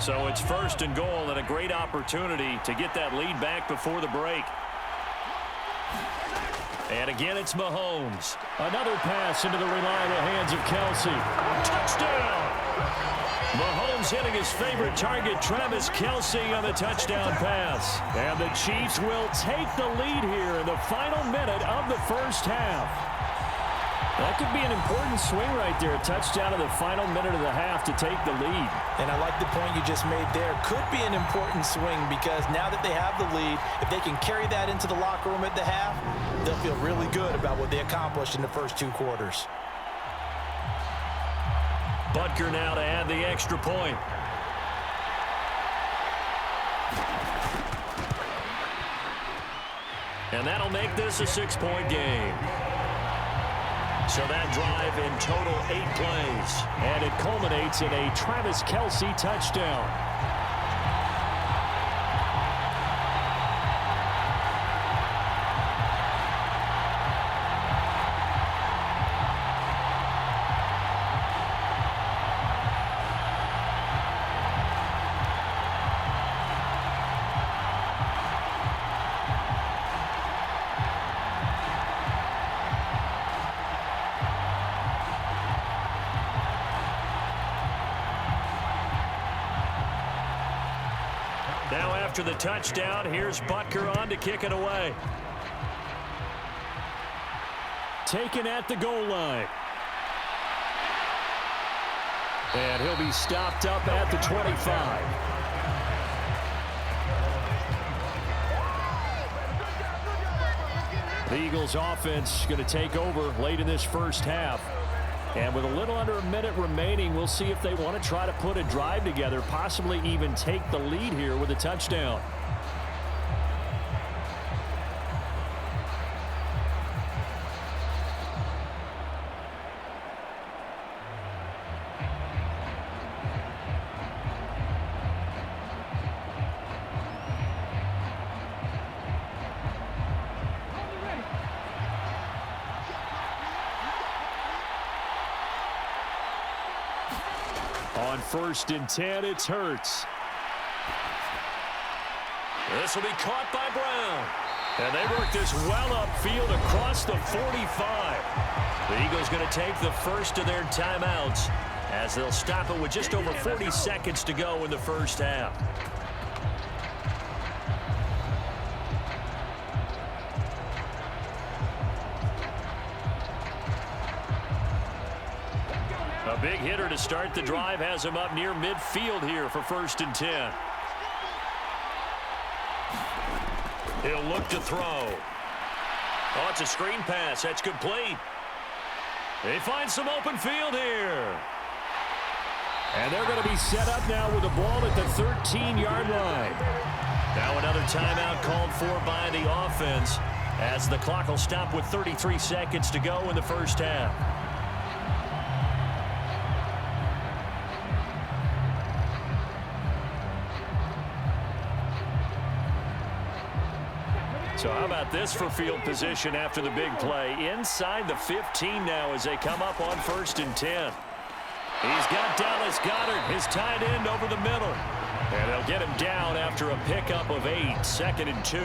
So it's 1st and goal and a great opportunity to get that lead back before the break. And again, it's Mahomes. Another pass into the reliable hands of Kelsey. Touchdown! Mahomes hitting his favorite target, Travis Kelsey, on the touchdown pass. And the Chiefs will take the lead here in the final minute of the 1st half. That could be an important swing right there. A touchdown in the final minute of the half to take the lead. And I like the point you just made there. Could be an important swing because now that they have the lead, if they can carry that into the locker room at the half, they'll feel really good about what they accomplished in the first 2 quarters. Butker now to add the extra point. And that'll make this a 6-point game. So that drive in total 8 plays. And it culminates in a Travis Kelsey touchdown. Now after the touchdown, here's Butker on to kick it away. Taken at the goal line. And he'll be stopped up at the 25. The Eagles offense going to take over late in this first half. And with a little under a minute remaining, we'll see if they want to try to put a drive together, possibly even take the lead here with a touchdown. On 1st and 10, it's Hurts. This will be caught by Brown. And they work this well upfield across the 45. The Eagles going to take the first of their timeouts as they'll stop it with just over 40 seconds to go in the first half. A big hitter to start the drive has him up near midfield here for 1st and 10. He'll look to throw. Oh, it's a screen pass. That's complete. They find some open field here. And they're going to be set up now with the ball at the 13-yard line. Now another timeout called for by the offense as the clock will stop with 33 seconds to go in the first half. So how about this for field position after the big play? Inside the 15 now as they come up on 1st and 10. He's got Dallas Goedert, his tight end, over the middle. And they'll get him down after a pickup of 8, 2nd and 2.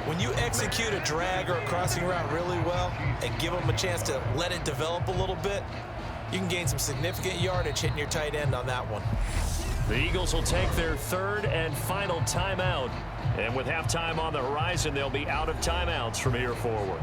When you execute a drag or a crossing route really well and give them a chance to let it develop a little bit, you can gain some significant yardage hitting your tight end on that one. The Eagles will take their 3rd and final timeout. And with halftime on the horizon, they'll be out of timeouts from here forward.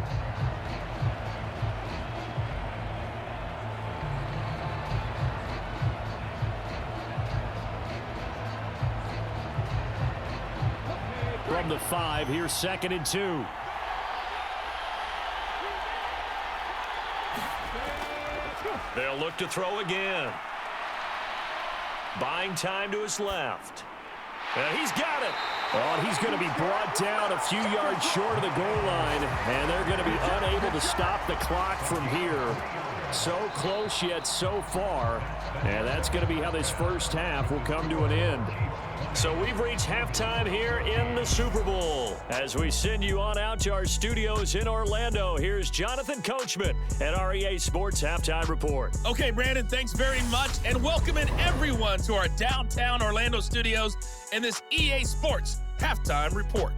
From the 5, here's 2nd and 2. They'll look to throw again. Buying time to his left. And he's got it. Oh, he's going to be brought down a few yards short of the goal line, and they're going to be unable to stop the clock from here. So close yet so far, and that's going to be how this first half will come to an end. So we've reached halftime here in the Super Bowl. As we send you on out to our studios in Orlando, here's Jonathan Coachman at REA Sports Halftime Report. Okay, Brandon, thanks very much, and welcoming everyone to our downtown Orlando studios in this EA Sports Halftime Report.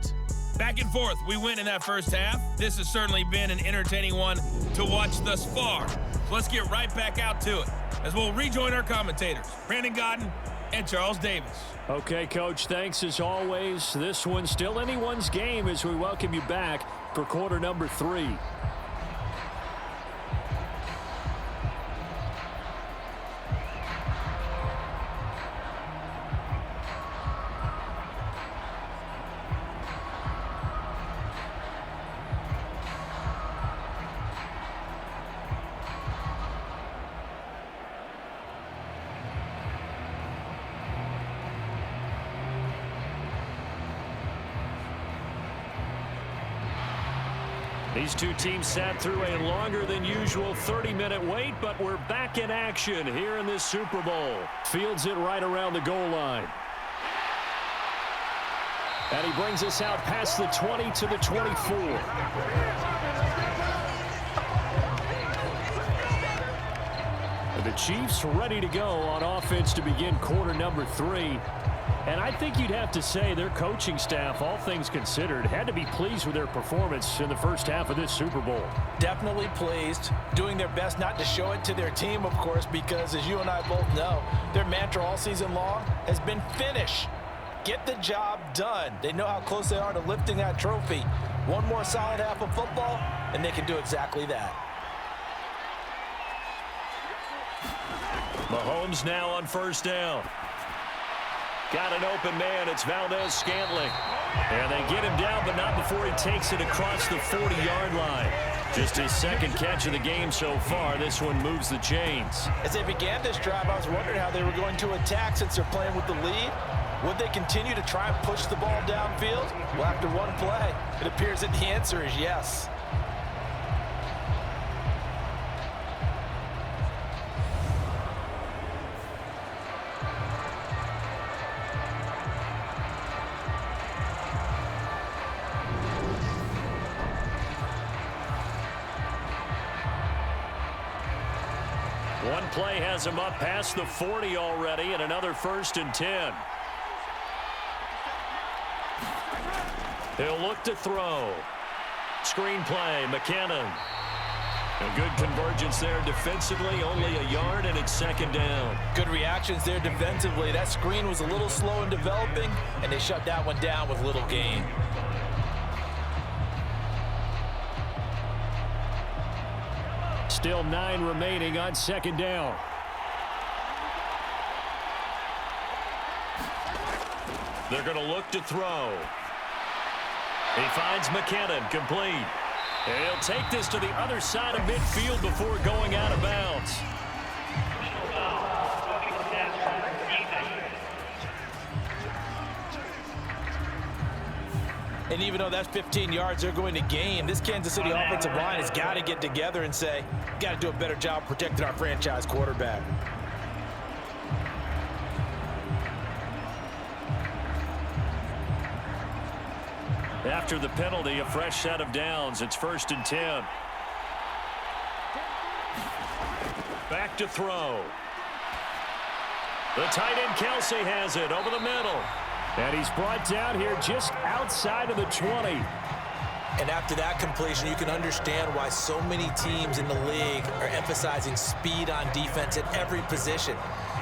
Back and forth, we win in that first half. This has certainly been an entertaining one to watch thus far. So let's get right back out to it as we'll rejoin our commentators, Brandon Godden and Charles Davis. Okay, Coach, thanks as always. This one's still anyone's game as we welcome you back for quarter number 3. These two teams sat through a longer than usual 30-minute wait, but we're back in action here in this Super Bowl. Fields it right around the goal line. And he brings us out past the 20 to the 24. The Chiefs ready to go on offense to begin quarter number 3. And I think you'd have to say their coaching staff, all things considered, had to be pleased with their performance in the first half of this Super Bowl. Definitely pleased, doing their best not to show it to their team, of course, because as you and I both know, their mantra all season long has been finish. Get the job done. They know how close they are to lifting that trophy. One more solid half of football, and they can do exactly that. Mahomes now on first down. Got an open man. It's Valdez-Scantling. And they get him down, but not before he takes it across the 40-yard line. Just his second catch of the game so far. This one moves the chains. As they began this drive, I was wondering how they were going to attack since they're playing with the lead. Would they continue to try and push the ball downfield? Well, after one play, it appears that the answer is yes. One play has him up past the 40 already, and another 1st and 10. He'll look to throw. Screen play, McKinnon. A good convergence there defensively, only a yard, and it's 2nd down. Good reactions there defensively. That screen was a little slow in developing, and they shut that one down with little gain. Still 9 remaining on 2nd down. They're going to look to throw. He finds McKinnon, complete. And he'll take this to the other side of midfield before going out of bounds. And even though that's 15 yards they're going to gain, this Kansas City offensive line has got to get together and say, got to do a better job protecting our franchise quarterback. After the penalty, a fresh set of downs. It's 1st and 10. Back to throw. The tight end Kelsey has it over the middle. And he's brought down here just outside of the 20. And after that completion, you can understand why so many teams in the league are emphasizing speed on defense at every position.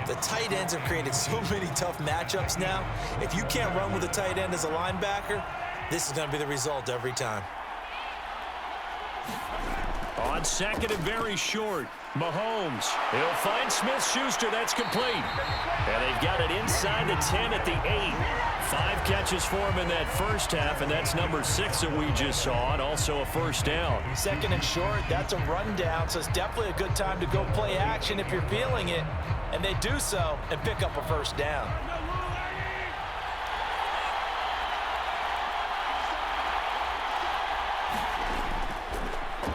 The tight ends have created so many tough matchups now. If you can't run with a tight end as a linebacker, this is going to be the result every time. On 2nd and very short, Mahomes. He'll find Smith-Schuster. That's complete. And they've got it inside the 10 at the 8. 5 catches for him in that first half, and that's number 6 that we just saw, and also a 1st down. 2nd and short, that's a rundown, so it's definitely a good time to go play action if you're feeling it. And they do so and pick up a 1st down.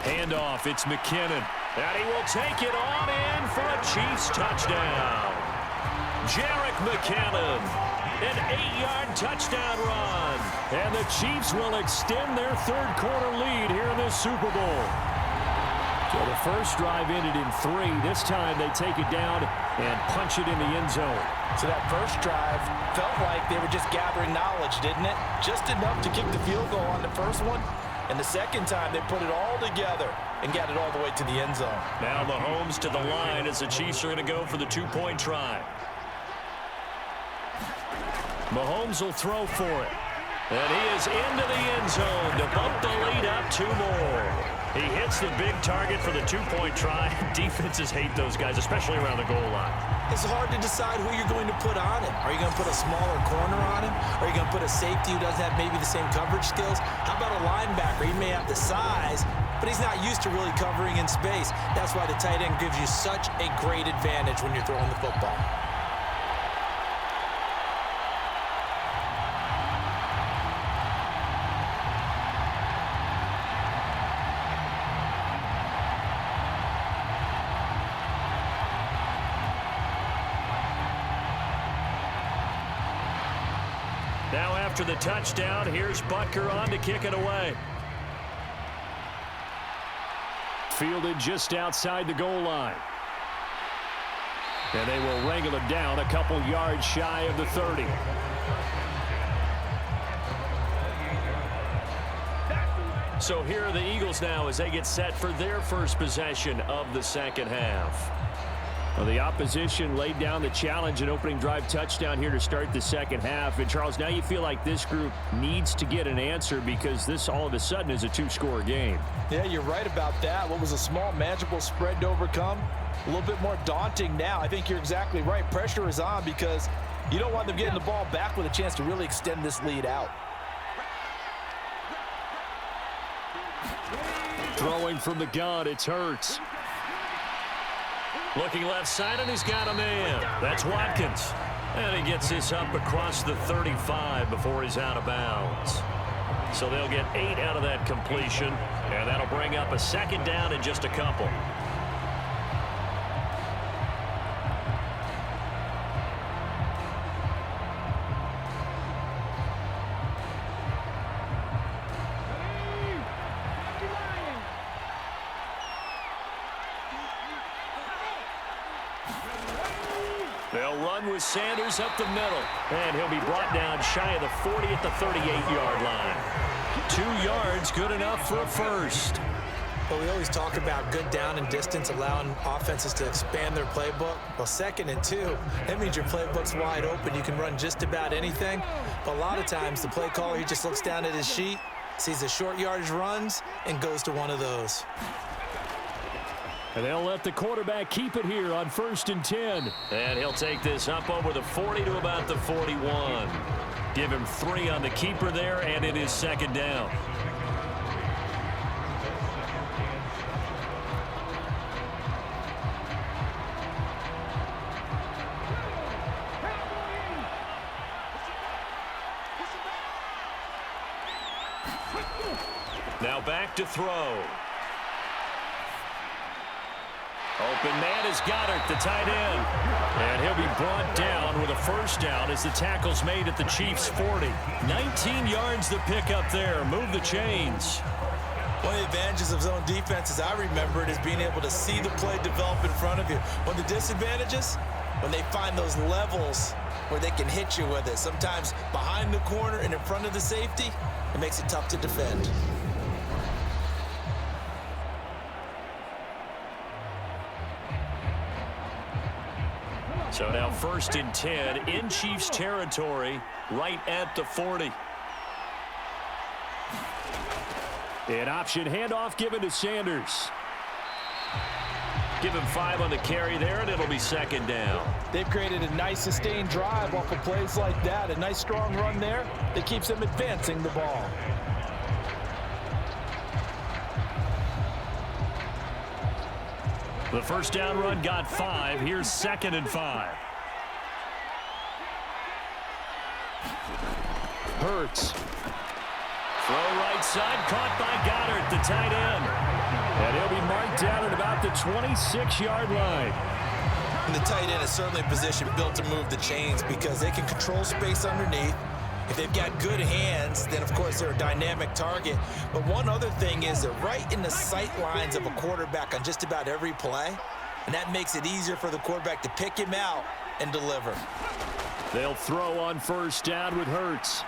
Handoff, it's McKinnon. And he will take it on in for a Chiefs touchdown. Jerick McKinnon, an 8-yard touchdown run. And the Chiefs will extend their 3rd quarter lead here in this Super Bowl. So the first drive ended in 3. This time they take it down and punch it in the end zone. So that first drive felt like they were just gathering knowledge, didn't it? Just enough to kick the field goal on the first one. And the second time, they put it all together and got it all the way to the end zone. Now Mahomes to the line as the Chiefs are going to go for the 2-point try. Mahomes will throw for it. And he is into the end zone to bump the lead up 2 more. He hits the big target for the 2-point try. Defenses hate those guys, especially around the goal line. It's hard to decide who you're going to put on him. Are you going to put a smaller corner on him? Are you going to put a safety who doesn't have maybe the same coverage skills? How about a linebacker? He may have the size, but he's not used to really covering in space. That's why the tight end gives you such a great advantage when you're throwing the football. Now after the touchdown, here's Butker on to kick it away. Fielded just outside the goal line. And they will wrangle it down a couple yards shy of the 30. So here are the Eagles now as they get set for their first possession of the second half. Well, the opposition laid down the challenge, an opening drive touchdown here to start the second half. And, Charles, now you feel like this group needs to get an answer because this all of a sudden is a two-score game. Yeah, you're right about that. What was a small, manageable spread to overcome, a little bit more daunting now. I think you're exactly right. Pressure is on because you don't want them getting the ball back with a chance to really extend this lead out. Throwing from the gun, it's Hurts. Looking left side, and he's got a man. That's Watkins. And he gets this up across the 35 before he's out of bounds. So they'll get 8 out of that completion, and that'll bring up a second down in just a couple. They'll run with Sanders up the middle, and he'll be brought down shy of the 40 at the 38-yard line. 2 yards, good enough for a first. Well, we always talk about good down and distance, allowing offenses to expand their playbook. Well, 2nd and 2, that means your playbook's wide open. You can run just about anything. But a lot of times, the play caller, he just looks down at his sheet, sees the short yardage runs, and goes to one of those. And they'll let the quarterback keep it here on 1st and 10. And he'll take this up over the 40 to about the 41. Give him 3 on the keeper there, and it is second down. Now back to throw. Open man is Goddard, the tight end. And he'll be brought down with a first down as the tackle's made at the Chiefs' 40. 19 yards the pick up there. Move the chains. One of the advantages of zone defense, as I remember it, is being able to see the play develop in front of you. One of the disadvantages, when they find those levels where they can hit you with it. Sometimes behind the corner and in front of the safety, it makes it tough to defend. So now 1st and 10 in Chiefs territory, right at the 40. An option handoff given to Sanders. Give him 5 on the carry there, and it'll be second down. They've created a nice sustained drive off of plays like that. A nice strong run there that keeps them advancing the ball. The first down run got 5. Here's 2nd and 5. Hurts. Throw right side, caught by Goddard, the tight end. And he'll be marked down at about the 26-yard line. And the tight end is certainly a position built to move the chains because they can control space underneath. If they've got good hands, then, of course, they're a dynamic target. But one other thing is they're right in the sight lines of a quarterback on just about every play, and that makes it easier for the quarterback to pick him out and deliver. They'll throw on first down with Hurts.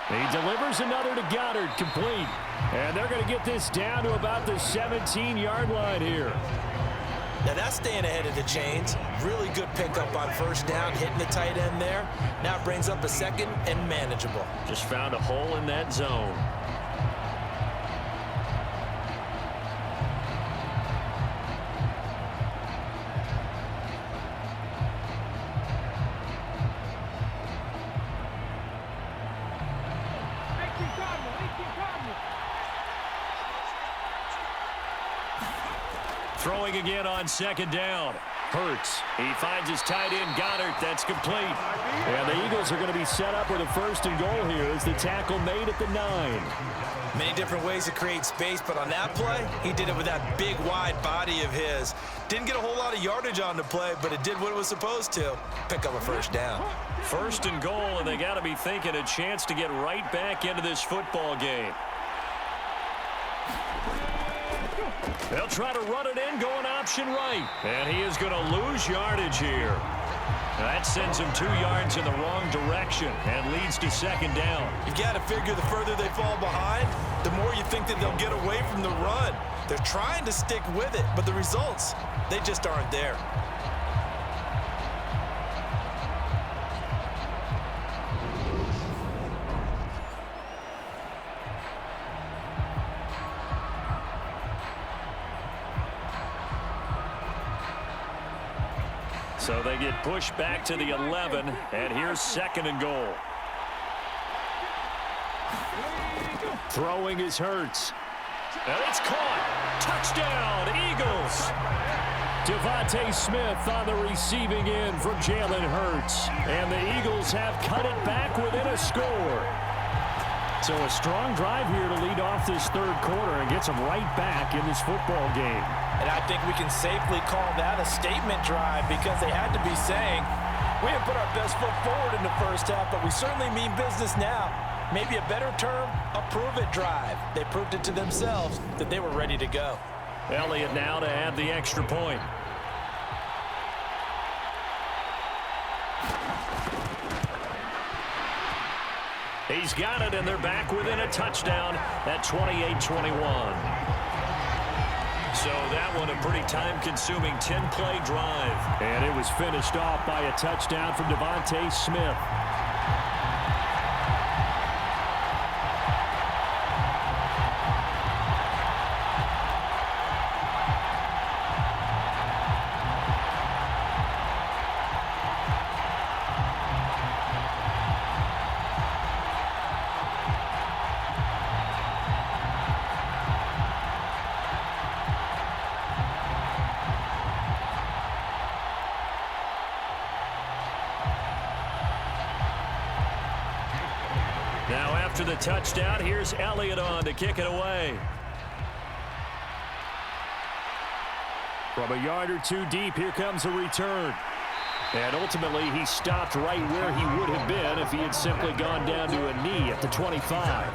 He delivers another to Goddard, complete. And they're going to get this down to about the 17-yard line here. Now that's staying ahead of the chains. Really good pickup on first down, hitting the tight end there. Now it brings up a 2nd and manageable. Just found a hole in that zone. Throwing again on second down. Hurts. He finds his tight end, Goddard. That's complete. And the Eagles are going to be set up with a 1st and goal here as the tackle made at the 9. Many different ways to create space, but on that play, he did it with that big, wide body of his. Didn't get a whole lot of yardage on the play, but it did what it was supposed to. Pick up a first down. 1st and goal, and they got to be thinking a chance to get right back into this football game. They'll try to run it in, going option right. And he is going to lose yardage here. That sends him 2 yards in the wrong direction and leads to second down. You got to figure the further they fall behind, the more you think that they'll get away from the run. They're trying to stick with it, but the results, they just aren't there. So they get pushed back to the 11, and here's 2nd and goal. Throwing is Hurts. And it's caught. Touchdown, Eagles. Devontae Smith on the receiving end from Jalen Hurts. And the Eagles have cut it back within a score. So a strong drive here to lead off this 3rd quarter and gets them right back in this football game. And I think we can safely call that a statement drive because they had to be saying, we didn't put our best foot forward in the first half, but we certainly mean business now. Maybe a better term, a prove-it drive. They proved it to themselves that they were ready to go. Elliott now to add the extra point. He's got it, and they're back within a touchdown at 28-21. So that one a pretty time-consuming 10-play drive. And it was finished off by a touchdown from Devontae Smith. Now after the touchdown, here's Elliott on to kick it away. From a yard or two deep, here comes a return. And ultimately, he stopped right where he would have been if he had simply gone down to a knee at the 25.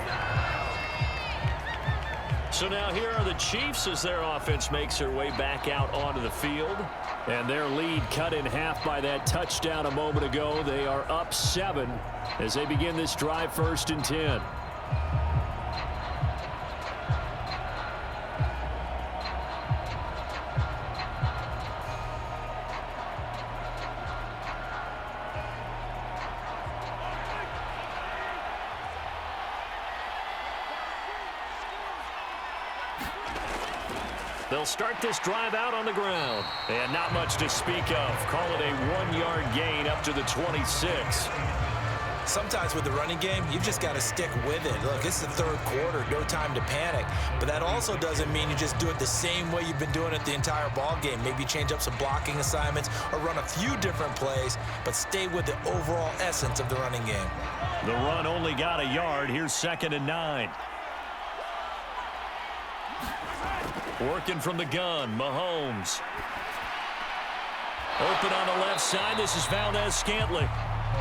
So now here are the Chiefs as their offense makes their way back out onto the field. And their lead cut in half by that touchdown a moment ago. They are up 7 as they begin this drive 1st and 10. They'll start this drive out on the ground. And not much to speak of. Call it a 1-yard gain up to the 26. Sometimes with the running game, you just got to stick with it. Look, it's the 3rd quarter, no time to panic. But that also doesn't mean you just do it the same way you've been doing it the entire ball game. Maybe change up some blocking assignments or run a few different plays, but stay with the overall essence of the running game. The run only got a yard. Here's 2nd and 9. Working from the gun, Mahomes. Open on the left side. This is Valdez-Scantling.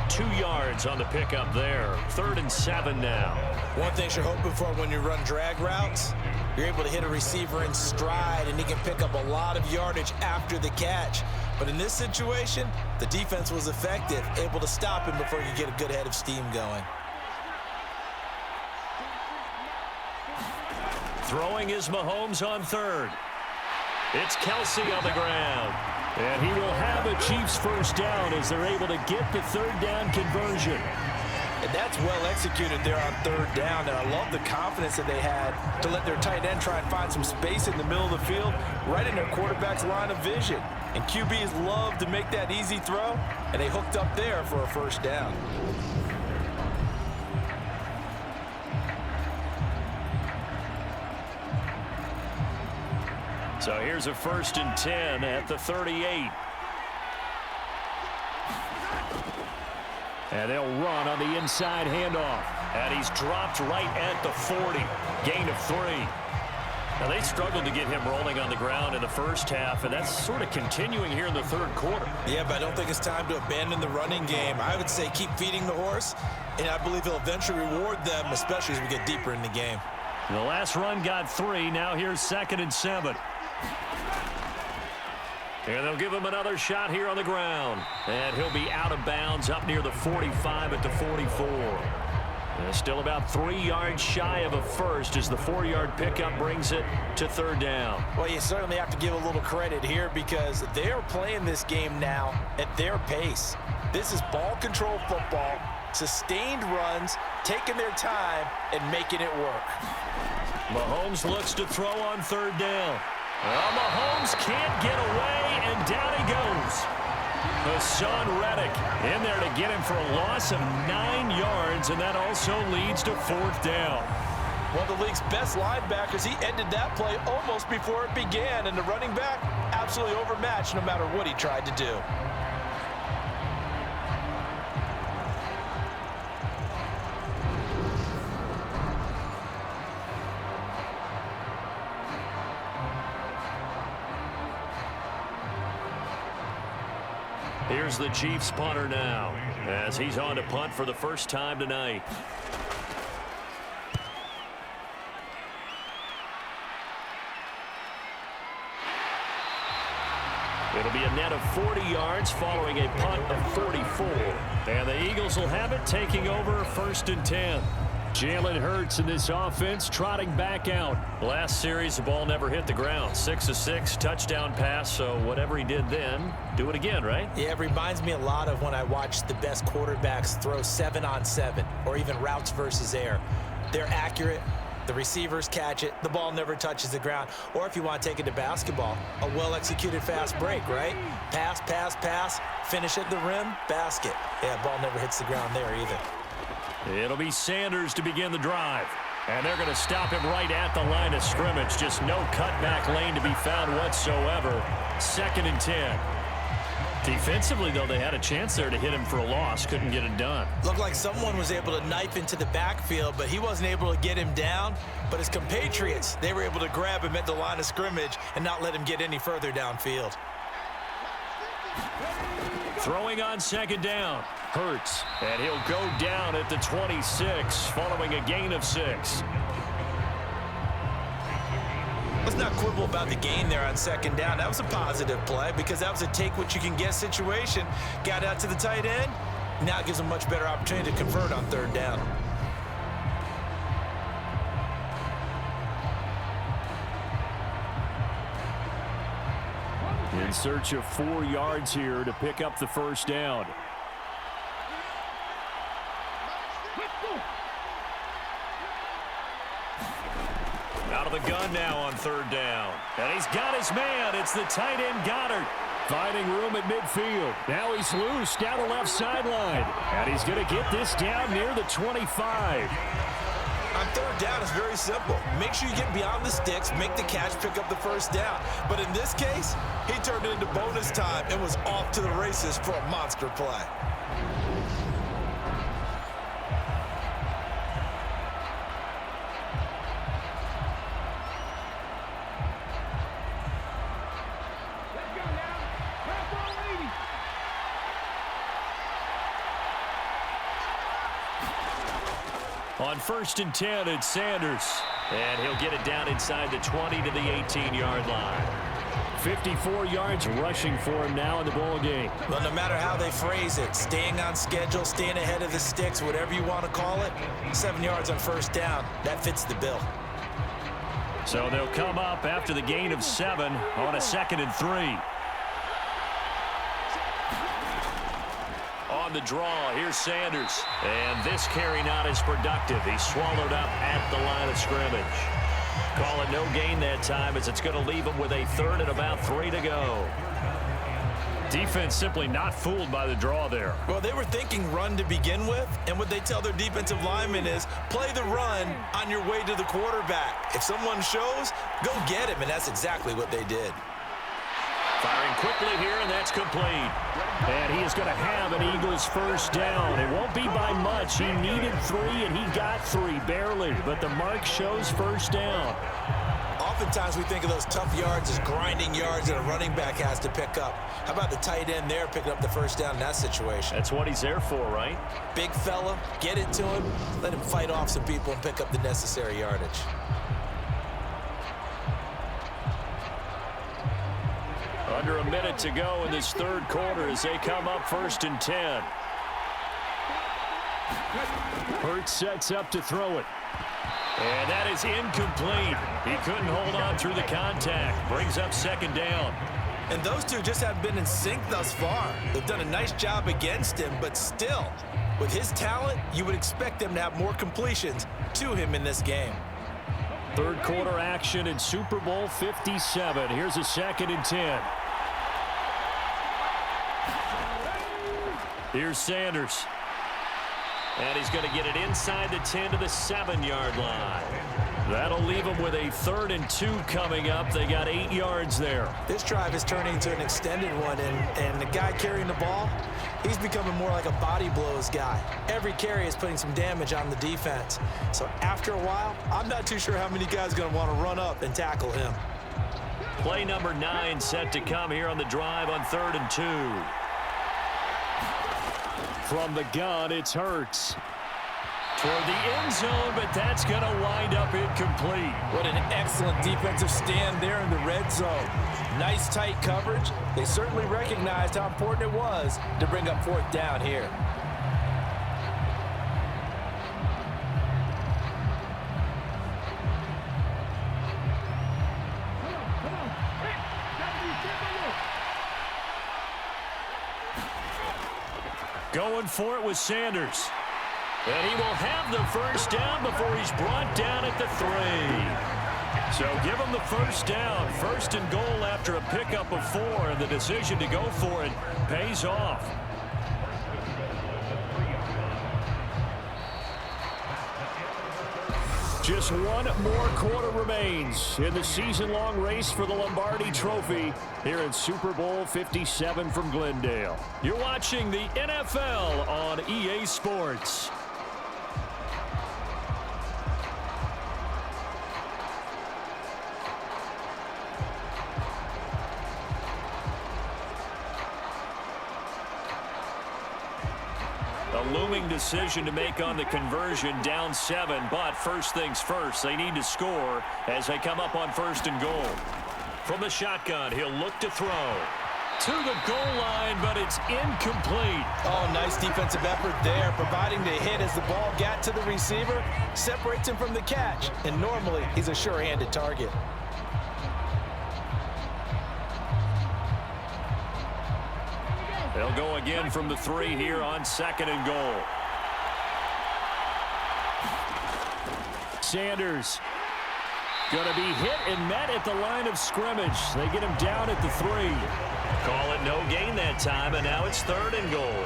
2 yards on the pickup there. 3rd and 7 now. One thing you're hoping for when you run drag routes, you're able to hit a receiver in stride, and he can pick up a lot of yardage after the catch. But in this situation, the defense was effective, able to stop him before you get a good head of steam going. Throwing is Mahomes on 3rd. It's Kelsey on the ground. And he will have a Chiefs 1st down as they're able to get the 3rd down conversion. And that's well executed there on 3rd down. And I love the confidence that they had to let their tight end try and find some space in the middle of the field, right in their quarterback's line of vision. And QBs love to make that easy throw, and they hooked up there for a 1st down. So here's a 1st and 10 at the 38. And they'll run on the inside handoff. And he's dropped right at the 40. Gain of 3. Now, they struggled to get him rolling on the ground in the first half, and that's sort of continuing here in the 3rd quarter. Yeah, but I don't think it's time to abandon the running game. I would say keep feeding the horse, and I believe he'll eventually reward them, especially as we get deeper in the game. The last run got 3. Now here's 2nd and 7. And they'll give him another shot here on the ground. And he'll be out of bounds up near the 45 at the 44. And still about 3 yards shy of a 1st as the 4-yard pickup brings it to 3rd down. Well, you certainly have to give a little credit here because they're playing this game now at their pace. This is ball control football, sustained runs, taking their time, and making it work. Mahomes looks to throw on 3rd down. Well, Mahomes can't get away, and down he goes. Hassan Reddick in there to get him for a loss of 9 yards, and that also leads to 4th down. One of the league's best linebackers, he ended that play almost before it began, and the running back absolutely overmatched no matter what he tried to do. Here's the Chiefs punter now, as he's on to punt for the first time tonight. It'll be a net of 40 yards following a punt of 44. And the Eagles will have it, taking over 1st and 10. Jalen Hurts in this offense trotting back out. Last series, the ball never hit the ground. 6 of 6, touchdown pass, so whatever he did then, do it again, right? Yeah, it reminds me a lot of when I watched the best quarterbacks throw 7-on-7 or even routes versus air. They're accurate. The receivers catch it. The ball never touches the ground. Or if you want to take it to basketball, a well-executed fast break, right? Pass, pass, pass, finish at the rim, basket. Yeah, ball never hits the ground there either. It'll be Sanders to begin the drive. And they're going to stop him right at the line of scrimmage. Just no cutback lane to be found whatsoever. 2nd and 10. Defensively, though, they had a chance there to hit him for a loss. Couldn't get it done. Looked like someone was able to knife into the backfield, but he wasn't able to get him down. But his compatriots, they were able to grab him at the line of scrimmage and not let him get any further downfield. Throwing on 2nd down. Hurts, and he'll go down at the 26 following a gain of 6. Let's not quibble about the gain there on 2nd down. That was a positive play because that was a take-what-you-can-get situation. Got out to the tight end. Now it gives him a much better opportunity to convert on 3rd down. In search of 4 yards here to pick up the 1st down. Out of the gun now on 3rd down. And he's got his man. It's the tight end Goddard. Finding room at midfield. Now he's loose down the left sideline. And he's going to get this down near the 25. On 3rd down, it's very simple. Make sure you get beyond the sticks, make the catch, pick up the 1st down. But in this case, he turned it into bonus time and was off to the races for a monster play. On 1st and 10, it's Sanders. And he'll get it down inside the 20 to the 18-yard line. 54 yards rushing for him now in the ball game. Well, no matter how they phrase it, staying on schedule, staying ahead of the sticks, whatever you want to call it, 7 yards on 1st down, that fits the bill. So they'll come up after the gain of 7 on a 2nd and 3. On the draw, here's Sanders. And this carry not as productive. He's swallowed up at the line of scrimmage. Call it no gain that time as it's going to leave him with a 3rd and about 3 to go. Defense simply not fooled by the draw there. Well, they were thinking run to begin with, and what they tell their defensive linemen is play the run on your way to the quarterback. If someone shows, go get him, and that's exactly what they did. Firing quickly here, and that's complete. And he is going to have an Eagles 1st down. It won't be by much. He needed 3, and he got 3, barely. But the mark shows 1st down. Oftentimes we think of those tough yards as grinding yards that a running back has to pick up. How about the tight end there picking up the 1st down in that situation? That's what he's there for, right? Big fella, get it to him, let him fight off some people and pick up the necessary yardage. Under a minute to go in this 3rd quarter as they come up 1st and 10. Hurts sets up to throw it. And that is incomplete. He couldn't hold on through the contact. Brings up 2nd down. And those two just haven't been in sync thus far. They've done a nice job against him, but still, with his talent, you would expect them to have more completions to him in this game. 3rd quarter action in Super Bowl 57. Here's a 2nd and 10. Here's Sanders. And he's going to get it inside the 10 to the 7-yard line. That'll leave them with a 3rd and 2 coming up. They got 8 yards there. This drive is turning into an extended one, and the guy carrying the ball, he's becoming more like a body blows guy. Every carry is putting some damage on the defense. So after a while, I'm not too sure how many guys are going to want to run up and tackle him. Play number 9 set to come here on the drive on 3rd and 2. From the gun, it's Hurts. Toward the end zone, but that's going to wind up incomplete. What an excellent defensive stand there in the red zone. Nice tight coverage. They certainly recognized how important it was to bring up 4th down here. Going for it with Sanders. And he will have the 1st down before he's brought down at the 3. So give him the 1st down. 1st and goal after a pickup of 4. And the decision to go for it pays off. Just one more quarter remains in the season-long race for the Lombardi Trophy here at Super Bowl 57 from Glendale. You're watching the NFL on EA Sports. A looming decision to make on the conversion, down 7, but first things first, they need to score as they come up on 1st and goal. From the shotgun, he'll look to throw. To the goal line, but it's incomplete. Oh, nice defensive effort there, providing the hit as the ball got to the receiver, separates him from the catch, and normally he's a sure-handed target. They'll go again from the 3 here on 2nd and goal. Sanders going to be hit and met at the line of scrimmage. They get him down at the 3. Call it no gain that time, and now it's 3rd and goal.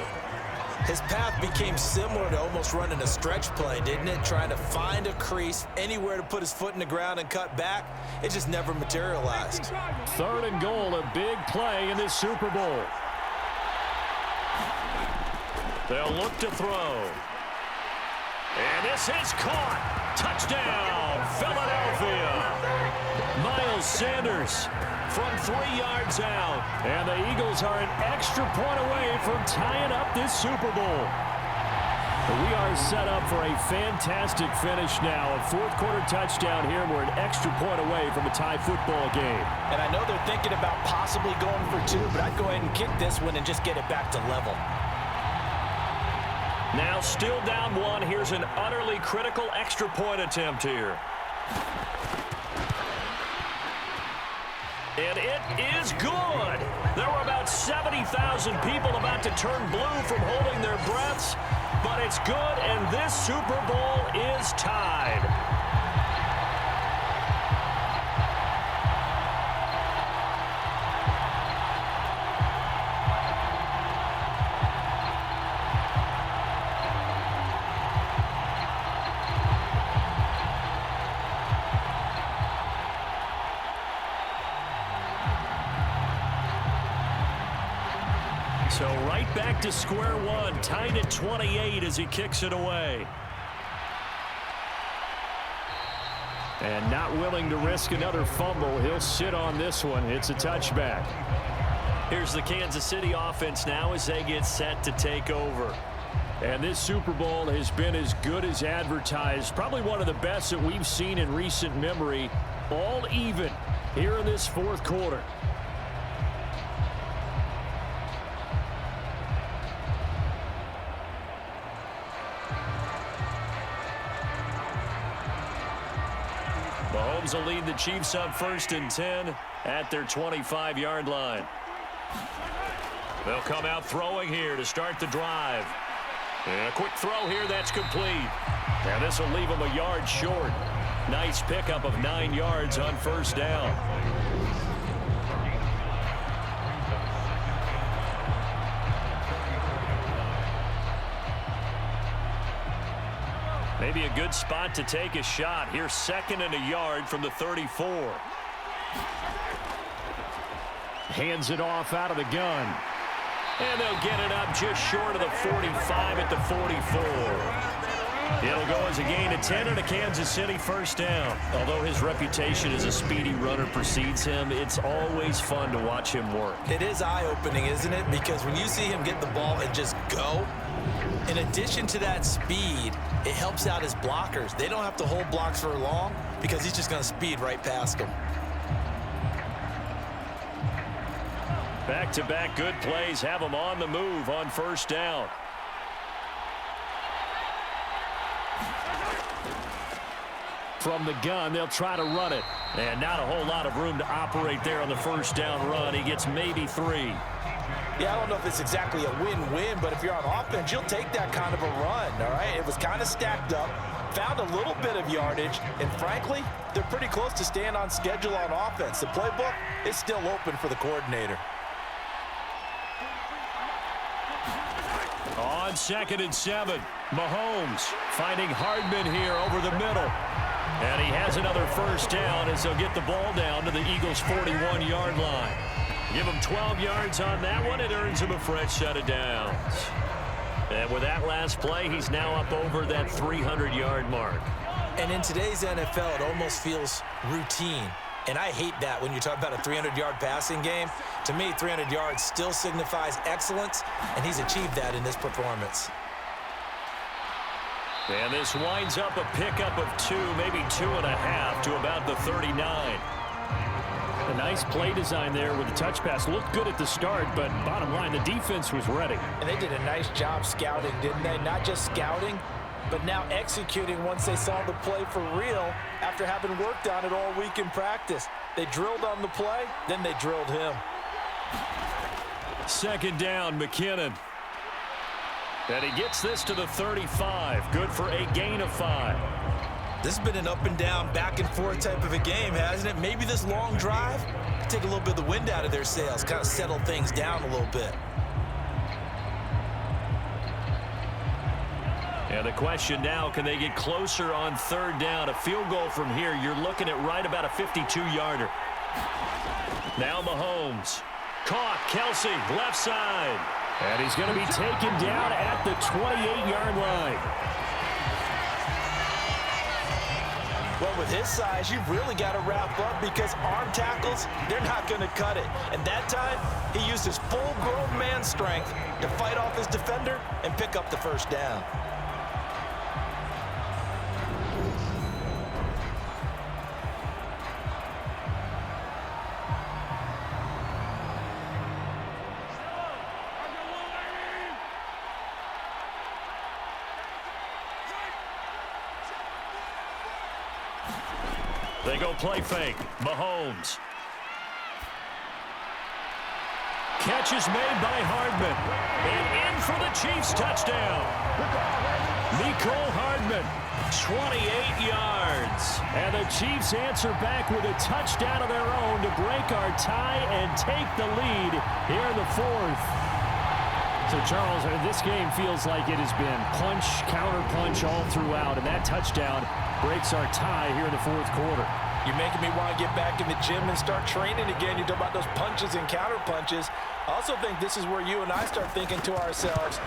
His path became similar to almost running a stretch play, didn't it? Trying to find a crease, anywhere to put his foot in the ground and cut back. It just never materialized. 3rd and goal, a big play in this Super Bowl. They'll look to throw. And this is caught. Touchdown, Philadelphia. Miles Sanders from 3 yards out. And the Eagles are an extra point away from tying up this Super Bowl. We are set up for a fantastic finish now. A 4th quarter touchdown here, and we're an extra point away from a tie football game. And I know they're thinking about possibly going for 2, but I'd go ahead and kick this one and just get it back to level. Now still down 1. Here's an utterly critical extra point attempt here. And it is good. There were about 70,000 people about to turn blue from holding their breaths, but it's good, and this Super Bowl is tied. So right back to square one, tied at 28 as he kicks it away. And not willing to risk another fumble. He'll sit on this one. It's a touchback. Here's the Kansas City offense now as they get set to take over. And this Super Bowl has been as good as advertised. Probably one of the best that we've seen in recent memory. All even here in this 4th quarter. Mahomes will lead the Chiefs up 1st and 10 at their 25-yard line. They'll come out throwing here to start the drive. And a quick throw here, that's complete. And this will leave them a yard short. Nice pickup of 9 yards on 1st down. Maybe a good spot to take a shot. Here's 2nd and a yard from the 34. Hands it off out of the gun. And they'll get it up just short of the 45 at the 44. It'll go as a gain of 10 and a Kansas City first down. Although his reputation as a speedy runner precedes him, it's always fun to watch him work. It is eye-opening, isn't it? Because when you see him get the ball and just go, in addition to that speed, it helps out his blockers. They don't have to hold blocks for long because he's just going to speed right past them. Back-to-back good plays have him on the move on first down. From the gun, they'll try to run it. And not a whole lot of room to operate there on the first down run. He gets maybe 3. Yeah, I don't know if it's exactly a win-win, but if you're on offense, you'll take that kind of a run, all right? It was kind of stacked up, found a little bit of yardage, and frankly, they're pretty close to staying on schedule on offense. The playbook is still open for the coordinator. On 2nd and 7, Mahomes finding Hardman here over the middle. And he has another first down as they'll get the ball down to the Eagles' 41-yard line. Give him 12 yards on that one. It earns him a fresh set of downs. And with that last play, he's now up over that 300-yard mark. And in today's NFL, it almost feels routine. And I hate that when you talk about a 300-yard passing game. To me, 300 yards still signifies excellence, and he's achieved that in this performance. And this winds up a pickup of 2, maybe 2.5 to about the 39. A nice play design there with the touch pass. Looked good at the start, but bottom line, the defense was ready. And they did a nice job scouting, didn't they? Not just scouting, but now executing once they saw the play for real after having worked on it all week in practice. They drilled on the play, then they drilled him. 2nd down, McKinnon. And he gets this to the 35. Good for a gain of 5. This has been an up and down, back and forth type of a game, hasn't it? Maybe this long drive take a little bit of the wind out of their sails, kind of settle things down a little bit. And the question now, can they get closer on 3rd down? A field goal from here, you're looking at right about a 52-yarder. Now Mahomes. Caught, Kelsey, left side. And he's going to be taken down at the 28-yard line. Well, with his size, you've really got to wrap up because arm tackles, they're not going to cut it. And that time, he used his full-grown man strength to fight off his defender and pick up the first down. They go play fake. Mahomes. Catch is made by Hardman. And in for the Chiefs touchdown. Mecole Hardman, 28 yards. And the Chiefs answer back with a touchdown of their own to break our tie and take the lead here in the 4th. So, Charles, this game feels like it has been punch, counter-punch all throughout, and that touchdown breaks our tie here in the 4th quarter. You're making me want to get back in the gym and start training again. You talk about those punches and counter-punches. I also think this is where you and I start thinking to ourselves,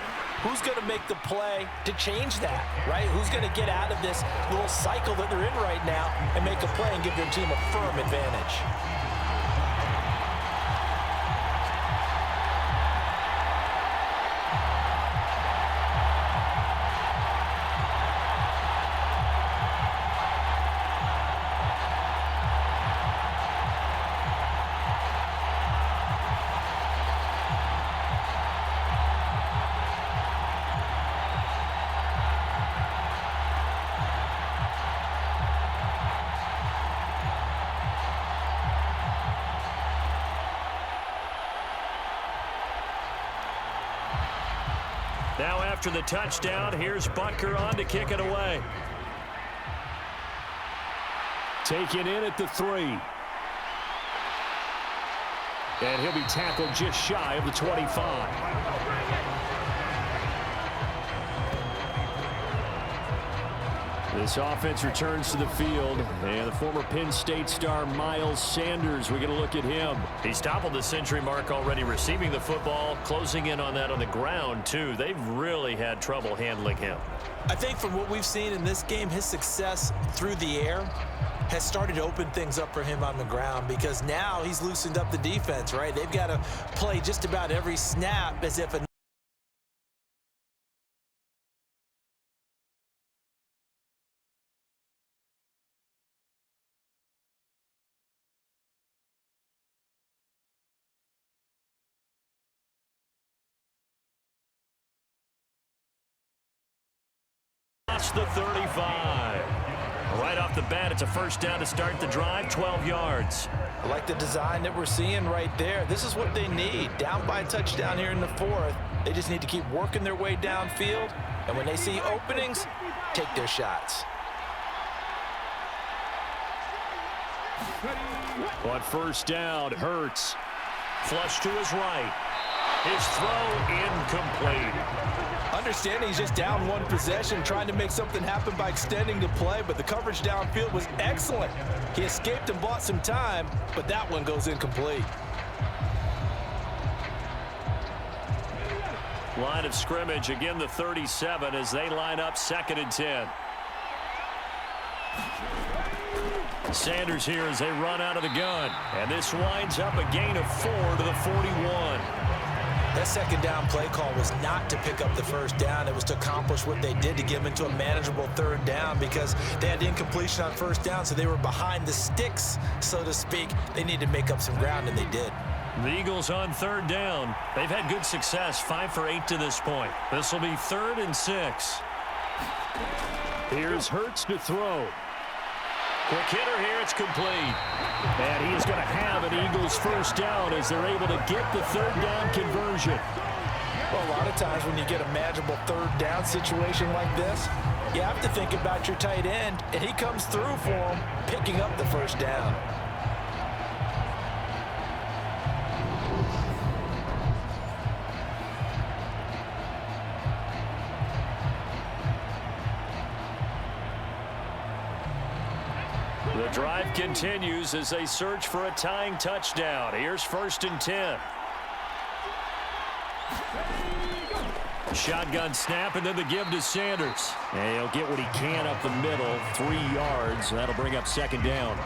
who's going to make the play to change that, right? Who's going to get out of this little cycle that they're in right now and make a play and give their team a firm advantage? Now after the touchdown, here's Butker on to kick it away. Taken in at the 3. And he'll be tackled just shy of the 25. This offense returns to the field, and the former Penn State star Miles Sanders, we get a look at him. He's toppled the century mark already receiving the football, closing in on that on the ground, too. They've really had trouble handling him. I think from what we've seen in this game, his success through the air has started to open things up for him on the ground because now he's loosened up the defense, right? They've got to play just about every snap as if a the 35. Right off the bat, it's a first down to start the drive, 12 yards. I like the design that we're seeing right there. This is what they need. Down by a touchdown here in the fourth. They just need to keep working their way downfield. And when they see openings, take their shots. On first down, Hurts. Flush to his right. His throw incomplete. Understanding he's just down one possession, trying to make something happen by extending the play, but the coverage downfield was excellent. He escaped and bought some time, but that one goes incomplete. Line of scrimmage, again the 37 as they line up 2nd and 10. Sanders here as they run out of the gun. And this winds up a gain of 4 to the 41. That second down play call was not to pick up the first down. It was to accomplish what they did to get them into a manageable third down because they had incompletion on first down, so they were behind the sticks, so to speak. They needed to make up some ground, and they did. The Eagles on third down. They've had good success, 5 for 8 to this point. This will be 3rd and 6. Here's Hurts to throw. Quick hitter here, it's complete. And he is going to have an Eagles first down as they're able to get the third down conversion. Well, a lot of times when you get a manageable third down situation like this, you have to think about your tight end, and he comes through for him, picking up the first down. The drive continues as they search for a tying touchdown. Here's 1st and 10. Shotgun snap and then the give to Sanders. And he'll get what he can up the middle, 3 yards. That'll bring up 2nd down.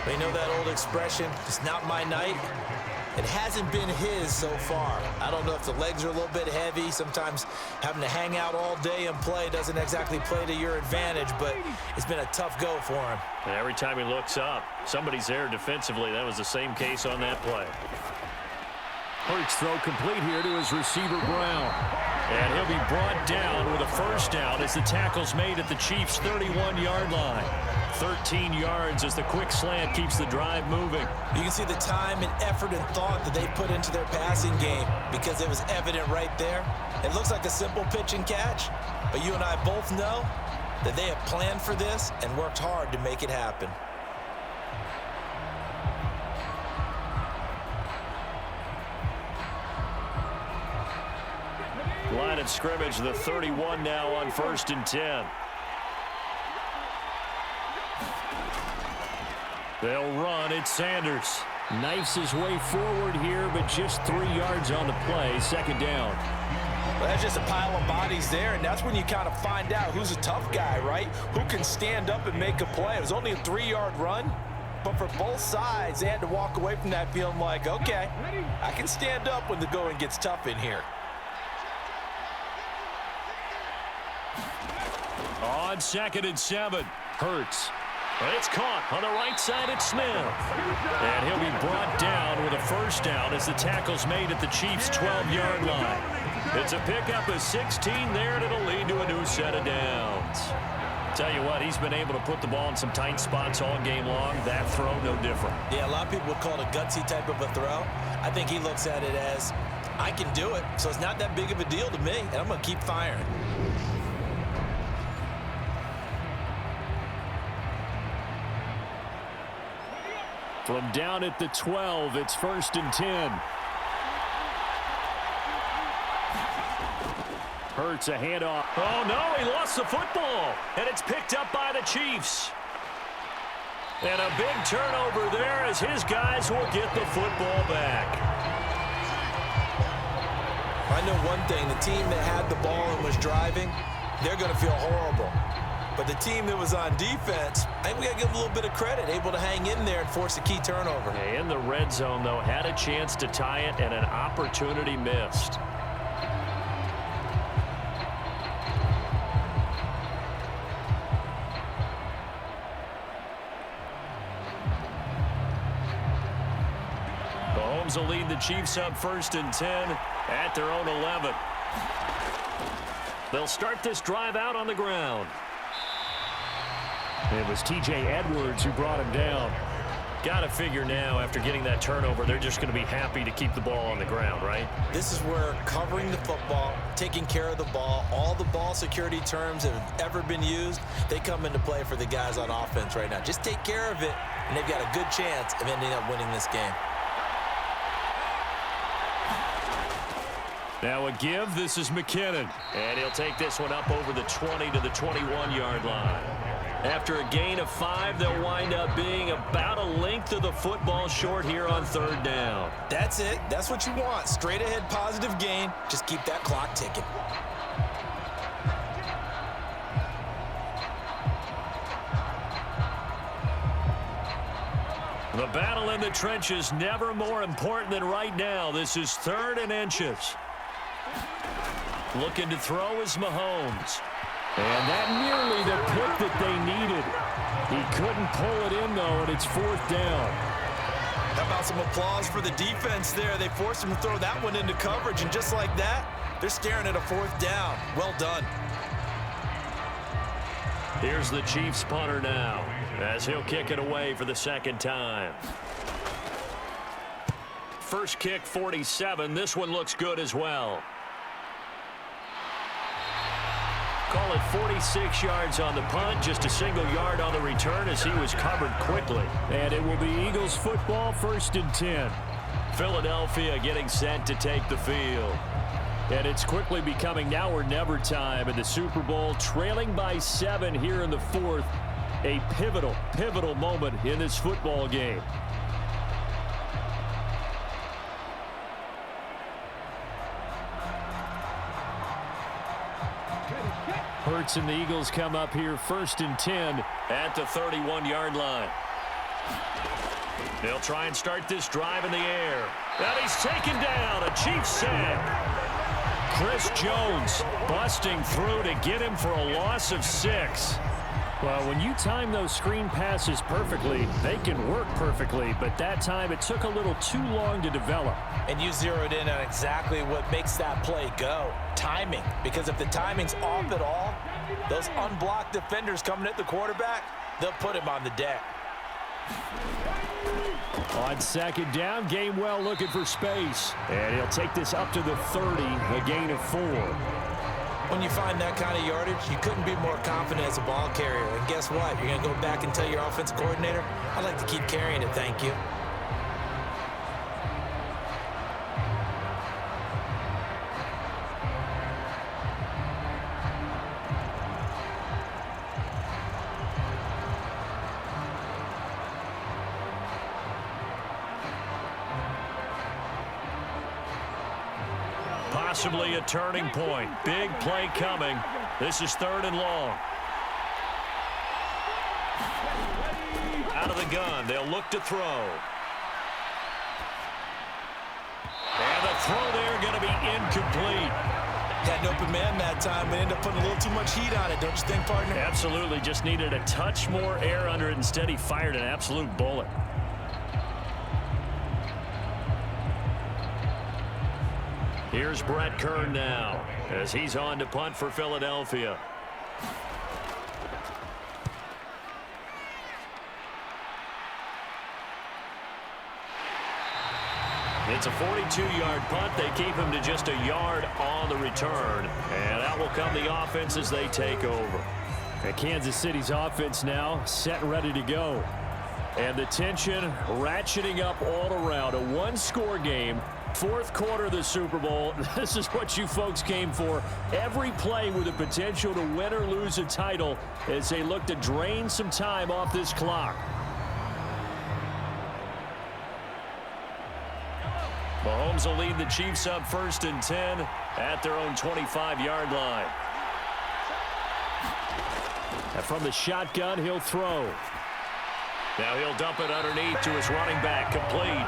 They know that old expression, it's not my night. It hasn't been his so far. I don't know if the legs are a little bit heavy. Sometimes having to hang out all day and play doesn't exactly play to your advantage, but it's been a tough go for him. And every time he looks up, somebody's there defensively. That was the same case on that play. Hurts throw complete here to his receiver, Brown. And he'll be brought down with a first down as the tackle's made at the Chiefs' 31-yard line. 13 yards as the quick slant keeps the drive moving. You can see the time and effort and thought that they put into their passing game because it was evident right there. It looks like a simple pitch and catch, but you and I both know that they have planned for this and worked hard to make it happen. Line of scrimmage, the 31 now on 1st and 10. They'll run. It's Sanders. Knifes his way forward here, but just 3 yards on the play. 2nd down. Well, that's just a pile of bodies there, and that's when you kind of find out who's a tough guy, right? Who can stand up and make a play. It was only a 3-yard run, but for both sides, they had to walk away from that feeling like, okay, I can stand up when the going gets tough in here. On 2nd and 7. Hurts. It's caught on the right side at Smith. And he'll be brought down with a first down as the tackle's made at the Chiefs' 12-yard line. It's a pickup of 16 there, and it'll lead to a new set of downs. Tell you what, he's been able to put the ball in some tight spots all game long. That throw, no different. Yeah, a lot of people would call it a gutsy type of a throw. I think he looks at it as, I can do it, so it's not that big of a deal to me, and I'm going to keep firing. From down at the 12, it's 1st and 10. Hurts a handoff. Oh, no, he lost the football. And it's picked up by the Chiefs. And a big turnover there as his guys will get the football back. I know one thing. The team that had the ball and was driving, they're going to feel horrible. But the team that was on defense, I think we got to give them a little bit of credit, able to hang in there and force a key turnover. In the red zone, though, had a chance to tie it and an opportunity missed. Mahomes will lead the Chiefs up 1st and 10 at their own 11. They'll start this drive out on the ground. It was T.J. Edwards who brought him down. Got to figure now, after getting that turnover, they're just going to be happy to keep the ball on the ground, right? This is where covering the football, taking care of the ball, all the ball security terms that have ever been used, they come into play for the guys on offense right now. Just take care of it, and they've got a good chance of ending up winning this game. Now a give. This is McKinnon. And he'll take this one up over the 20 to the 21-yard line. After a gain of 5, they'll wind up being about a length of the football short here on 3rd down. That's it. That's what you want. Straight ahead positive gain. Just keep that clock ticking. The battle in the trenches never more important than right now. This is 3rd and inches. Looking to throw is Mahomes. And that nearly the pick that they needed. He couldn't pull it in, though, and it's 4th down. How about some applause for the defense there? They forced him to throw that one into coverage, and just like that, they're staring at a 4th down. Well done. Here's the Chiefs punter now, as he'll kick it away for the 2nd time. First kick, 47. This one looks good as well. Call it 46 yards on the punt, just a single yard on the return as he was covered quickly. And it will be Eagles football, 1st and 10. Philadelphia getting set to take the field. And it's quickly becoming now or never time in the Super Bowl, trailing by 7 here in the 4th. A pivotal moment in this football game. Hurts and the Eagles come up here 1st and 10 at the 31-yard line. They'll try and start this drive in the air. And he's taken down, a Chiefs sack. Chris Jones busting through to get him for a loss of 6. Well, when you time those screen passes perfectly, they can work perfectly, but that time it took a little too long to develop. And you zeroed in on exactly what makes that play go. Timing. Because if the timing's off at all, those unblocked defenders coming at the quarterback, they'll put him on the deck. On 2nd down, Gainwell looking for space. And he'll take this up to the 30, a gain of 4. When you find that kind of yardage, you couldn't be more confident as a ball carrier. And guess what? You're going to go back and tell your offensive coordinator, I'd like to keep carrying it, thank you. Possibly a turning point. Big play coming. This is 3rd and long. Out of the gun. They'll look to throw. And the throw there going to be incomplete. Had an open man that time, but ended up putting a little too much heat on it, don't you think, partner? Absolutely. Just needed a touch more air under it. Instead, he fired an absolute bullet. Here's Brett Kern now as he's on to punt for Philadelphia. It's a 42-yard punt. They keep him to just a yard on the return. And out will come the offense as they take over. And Kansas City's offense now set and ready to go. And the tension ratcheting up all around. A one-score game. Fourth quarter of the Super Bowl. This is what you folks came for. Every play with the potential to win or lose a title as they look to drain some time off this clock. Mahomes will lead the Chiefs up 1st and 10 at their own 25-yard line. And from the shotgun, he'll throw. Now he'll dump it underneath to his running back, complete.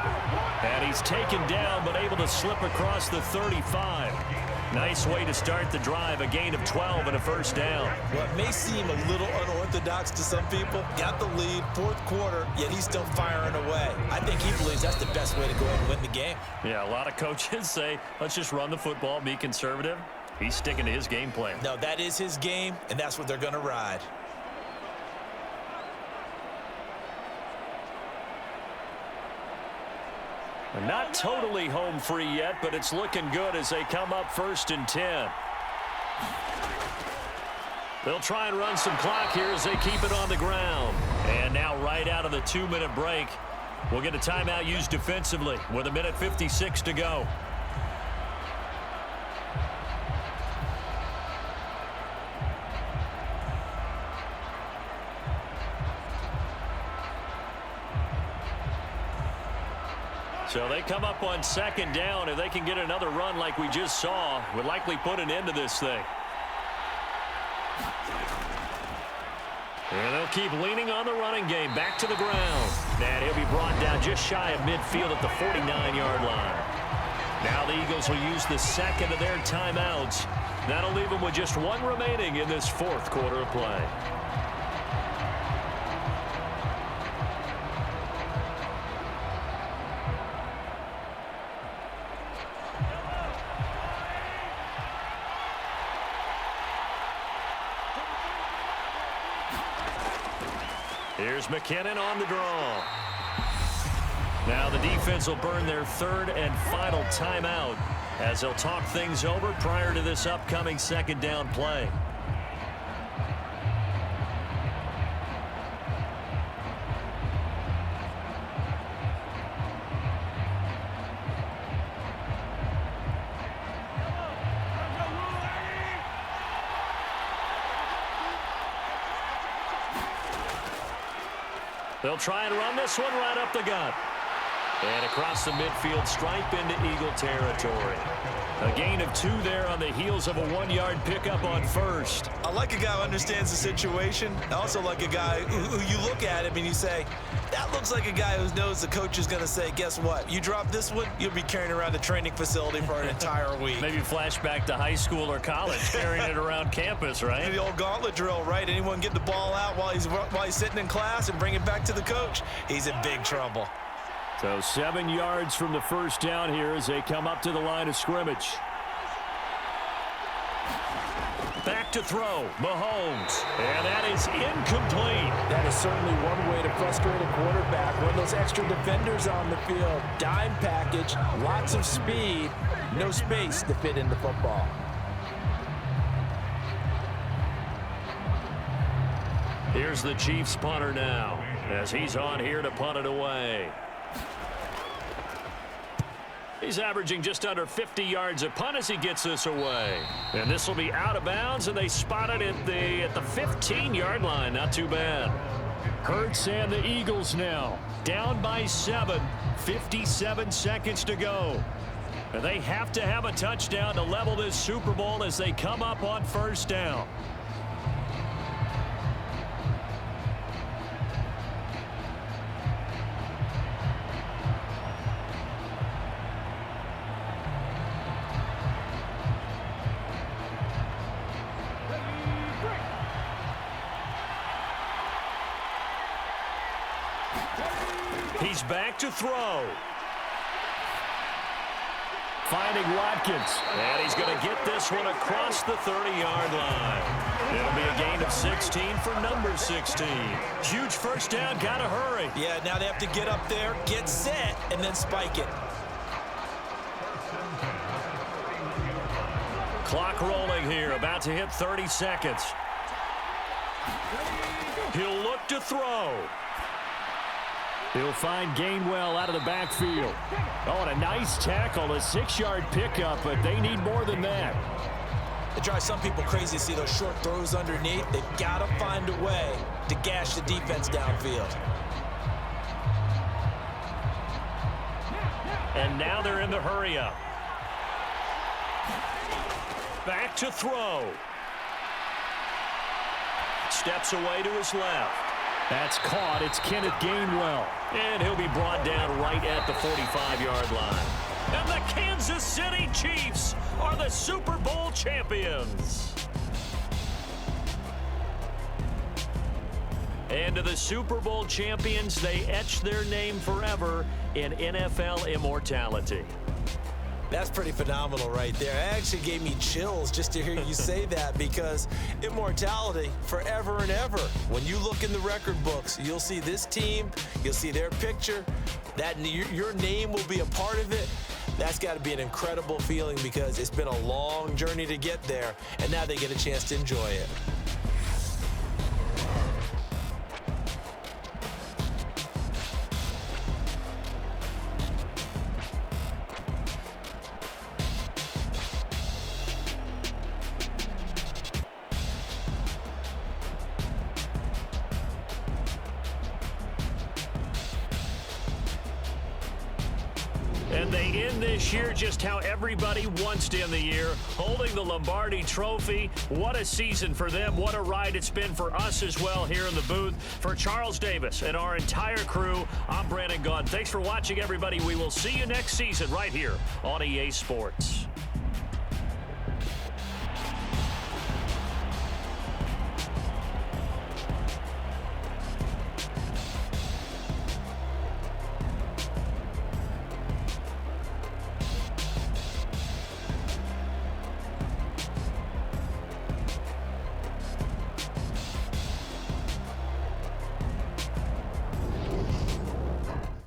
And he's taken down, but able to slip across the 35. Nice way to start the drive, a gain of 12 and a first down. Well, it may seem a little unorthodox to some people. Got the lead, fourth quarter, yet he's still firing away. I think he believes that's the best way to go ahead and win the game. Yeah, a lot of coaches say, let's just run the football, be conservative. He's sticking to his game plan. No, that is his game, and that's what they're going to ride. Not totally home free yet, but it's looking good as they come up 1st and 10. They'll try and run some clock here as they keep it on the ground. And now right out of the 2-minute break, we'll get a timeout used defensively with 1:56 to go. So they come up on 2nd down. If they can get another run like we just saw, would likely put an end to this thing. And they'll keep leaning on the running game. Back to the ground. And he'll be brought down just shy of midfield at the 49-yard line. Now the Eagles will use the second of their timeouts. That'll leave them with just one remaining in this fourth quarter of play. Here's McKinnon on the draw. Now the defense will burn their 3rd and final timeout as they'll talk things over prior to this upcoming 2nd down play. They'll try and run this one right up the gut. And across the midfield stripe into Eagle territory. A gain of 2 there on the heels of a 1-yard pickup on 1st. I like a guy who understands the situation. I also like a guy who you look at him and you say, that looks like a guy who knows the coach is going to say, guess what? You drop this one, you'll be carrying around the training facility for an entire week. Maybe flashback to high school or college, carrying it around campus, right? The old gauntlet drill, right? Anyone get the ball out while he's sitting in class and bring it back to the coach, he's in big trouble. So 7 yards from the first down here as they come up to the line of scrimmage. Back to throw, Mahomes. And that is incomplete. That is certainly one way to frustrate a quarterback. When those extra defenders on the field, dime package, lots of speed, no space to fit in the football. Here's the Chiefs punter now as he's on here to punt it away. He's averaging just under 50 yards a punt as he gets this away. And this will be out of bounds, and they spot it at the 15-yard line. Not too bad. Hurts and the Eagles now down by 7. 57 seconds to go. And they have to have a touchdown to level this Super Bowl as they come up on 1st down. He's back to throw. Finding Watkins. And he's going to get this one across the 30-yard line. It'll be a gain of 16 for number 16. Huge first down, got to hurry. Yeah, now they have to get up there, get set, and then spike it. Clock rolling here, about to hit 30 seconds. He'll look to throw. He'll find Gainwell out of the backfield. Oh, and a nice tackle, a 6-yard pickup, but they need more than that. It drives some people crazy to see those short throws underneath. They've got to find a way to gash the defense downfield. And now they're in the hurry-up. Back to throw. Steps away to his left. That's caught. It's Kenneth Gainwell. And he'll be brought down right at the 45-yard line. And the Kansas City Chiefs are the Super Bowl champions. And to the Super Bowl champions, they etch their name forever in NFL immortality. That's pretty phenomenal right there. It actually gave me chills just to hear you say that, because immortality forever and ever. When you look in the record books, you'll see this team, you'll see their picture, that your name will be a part of it. That's got to be an incredible feeling, because it's been a long journey to get there, and now they get a chance to enjoy it. And they end this year just how everybody wants to end the year, holding the Lombardi Trophy. What a season for them. What a ride it's been for us as well here in the booth. For Charles Davis and our entire crew, I'm Brandon Gaudin. Thanks for watching, everybody. We will see you next season right here on EA Sports.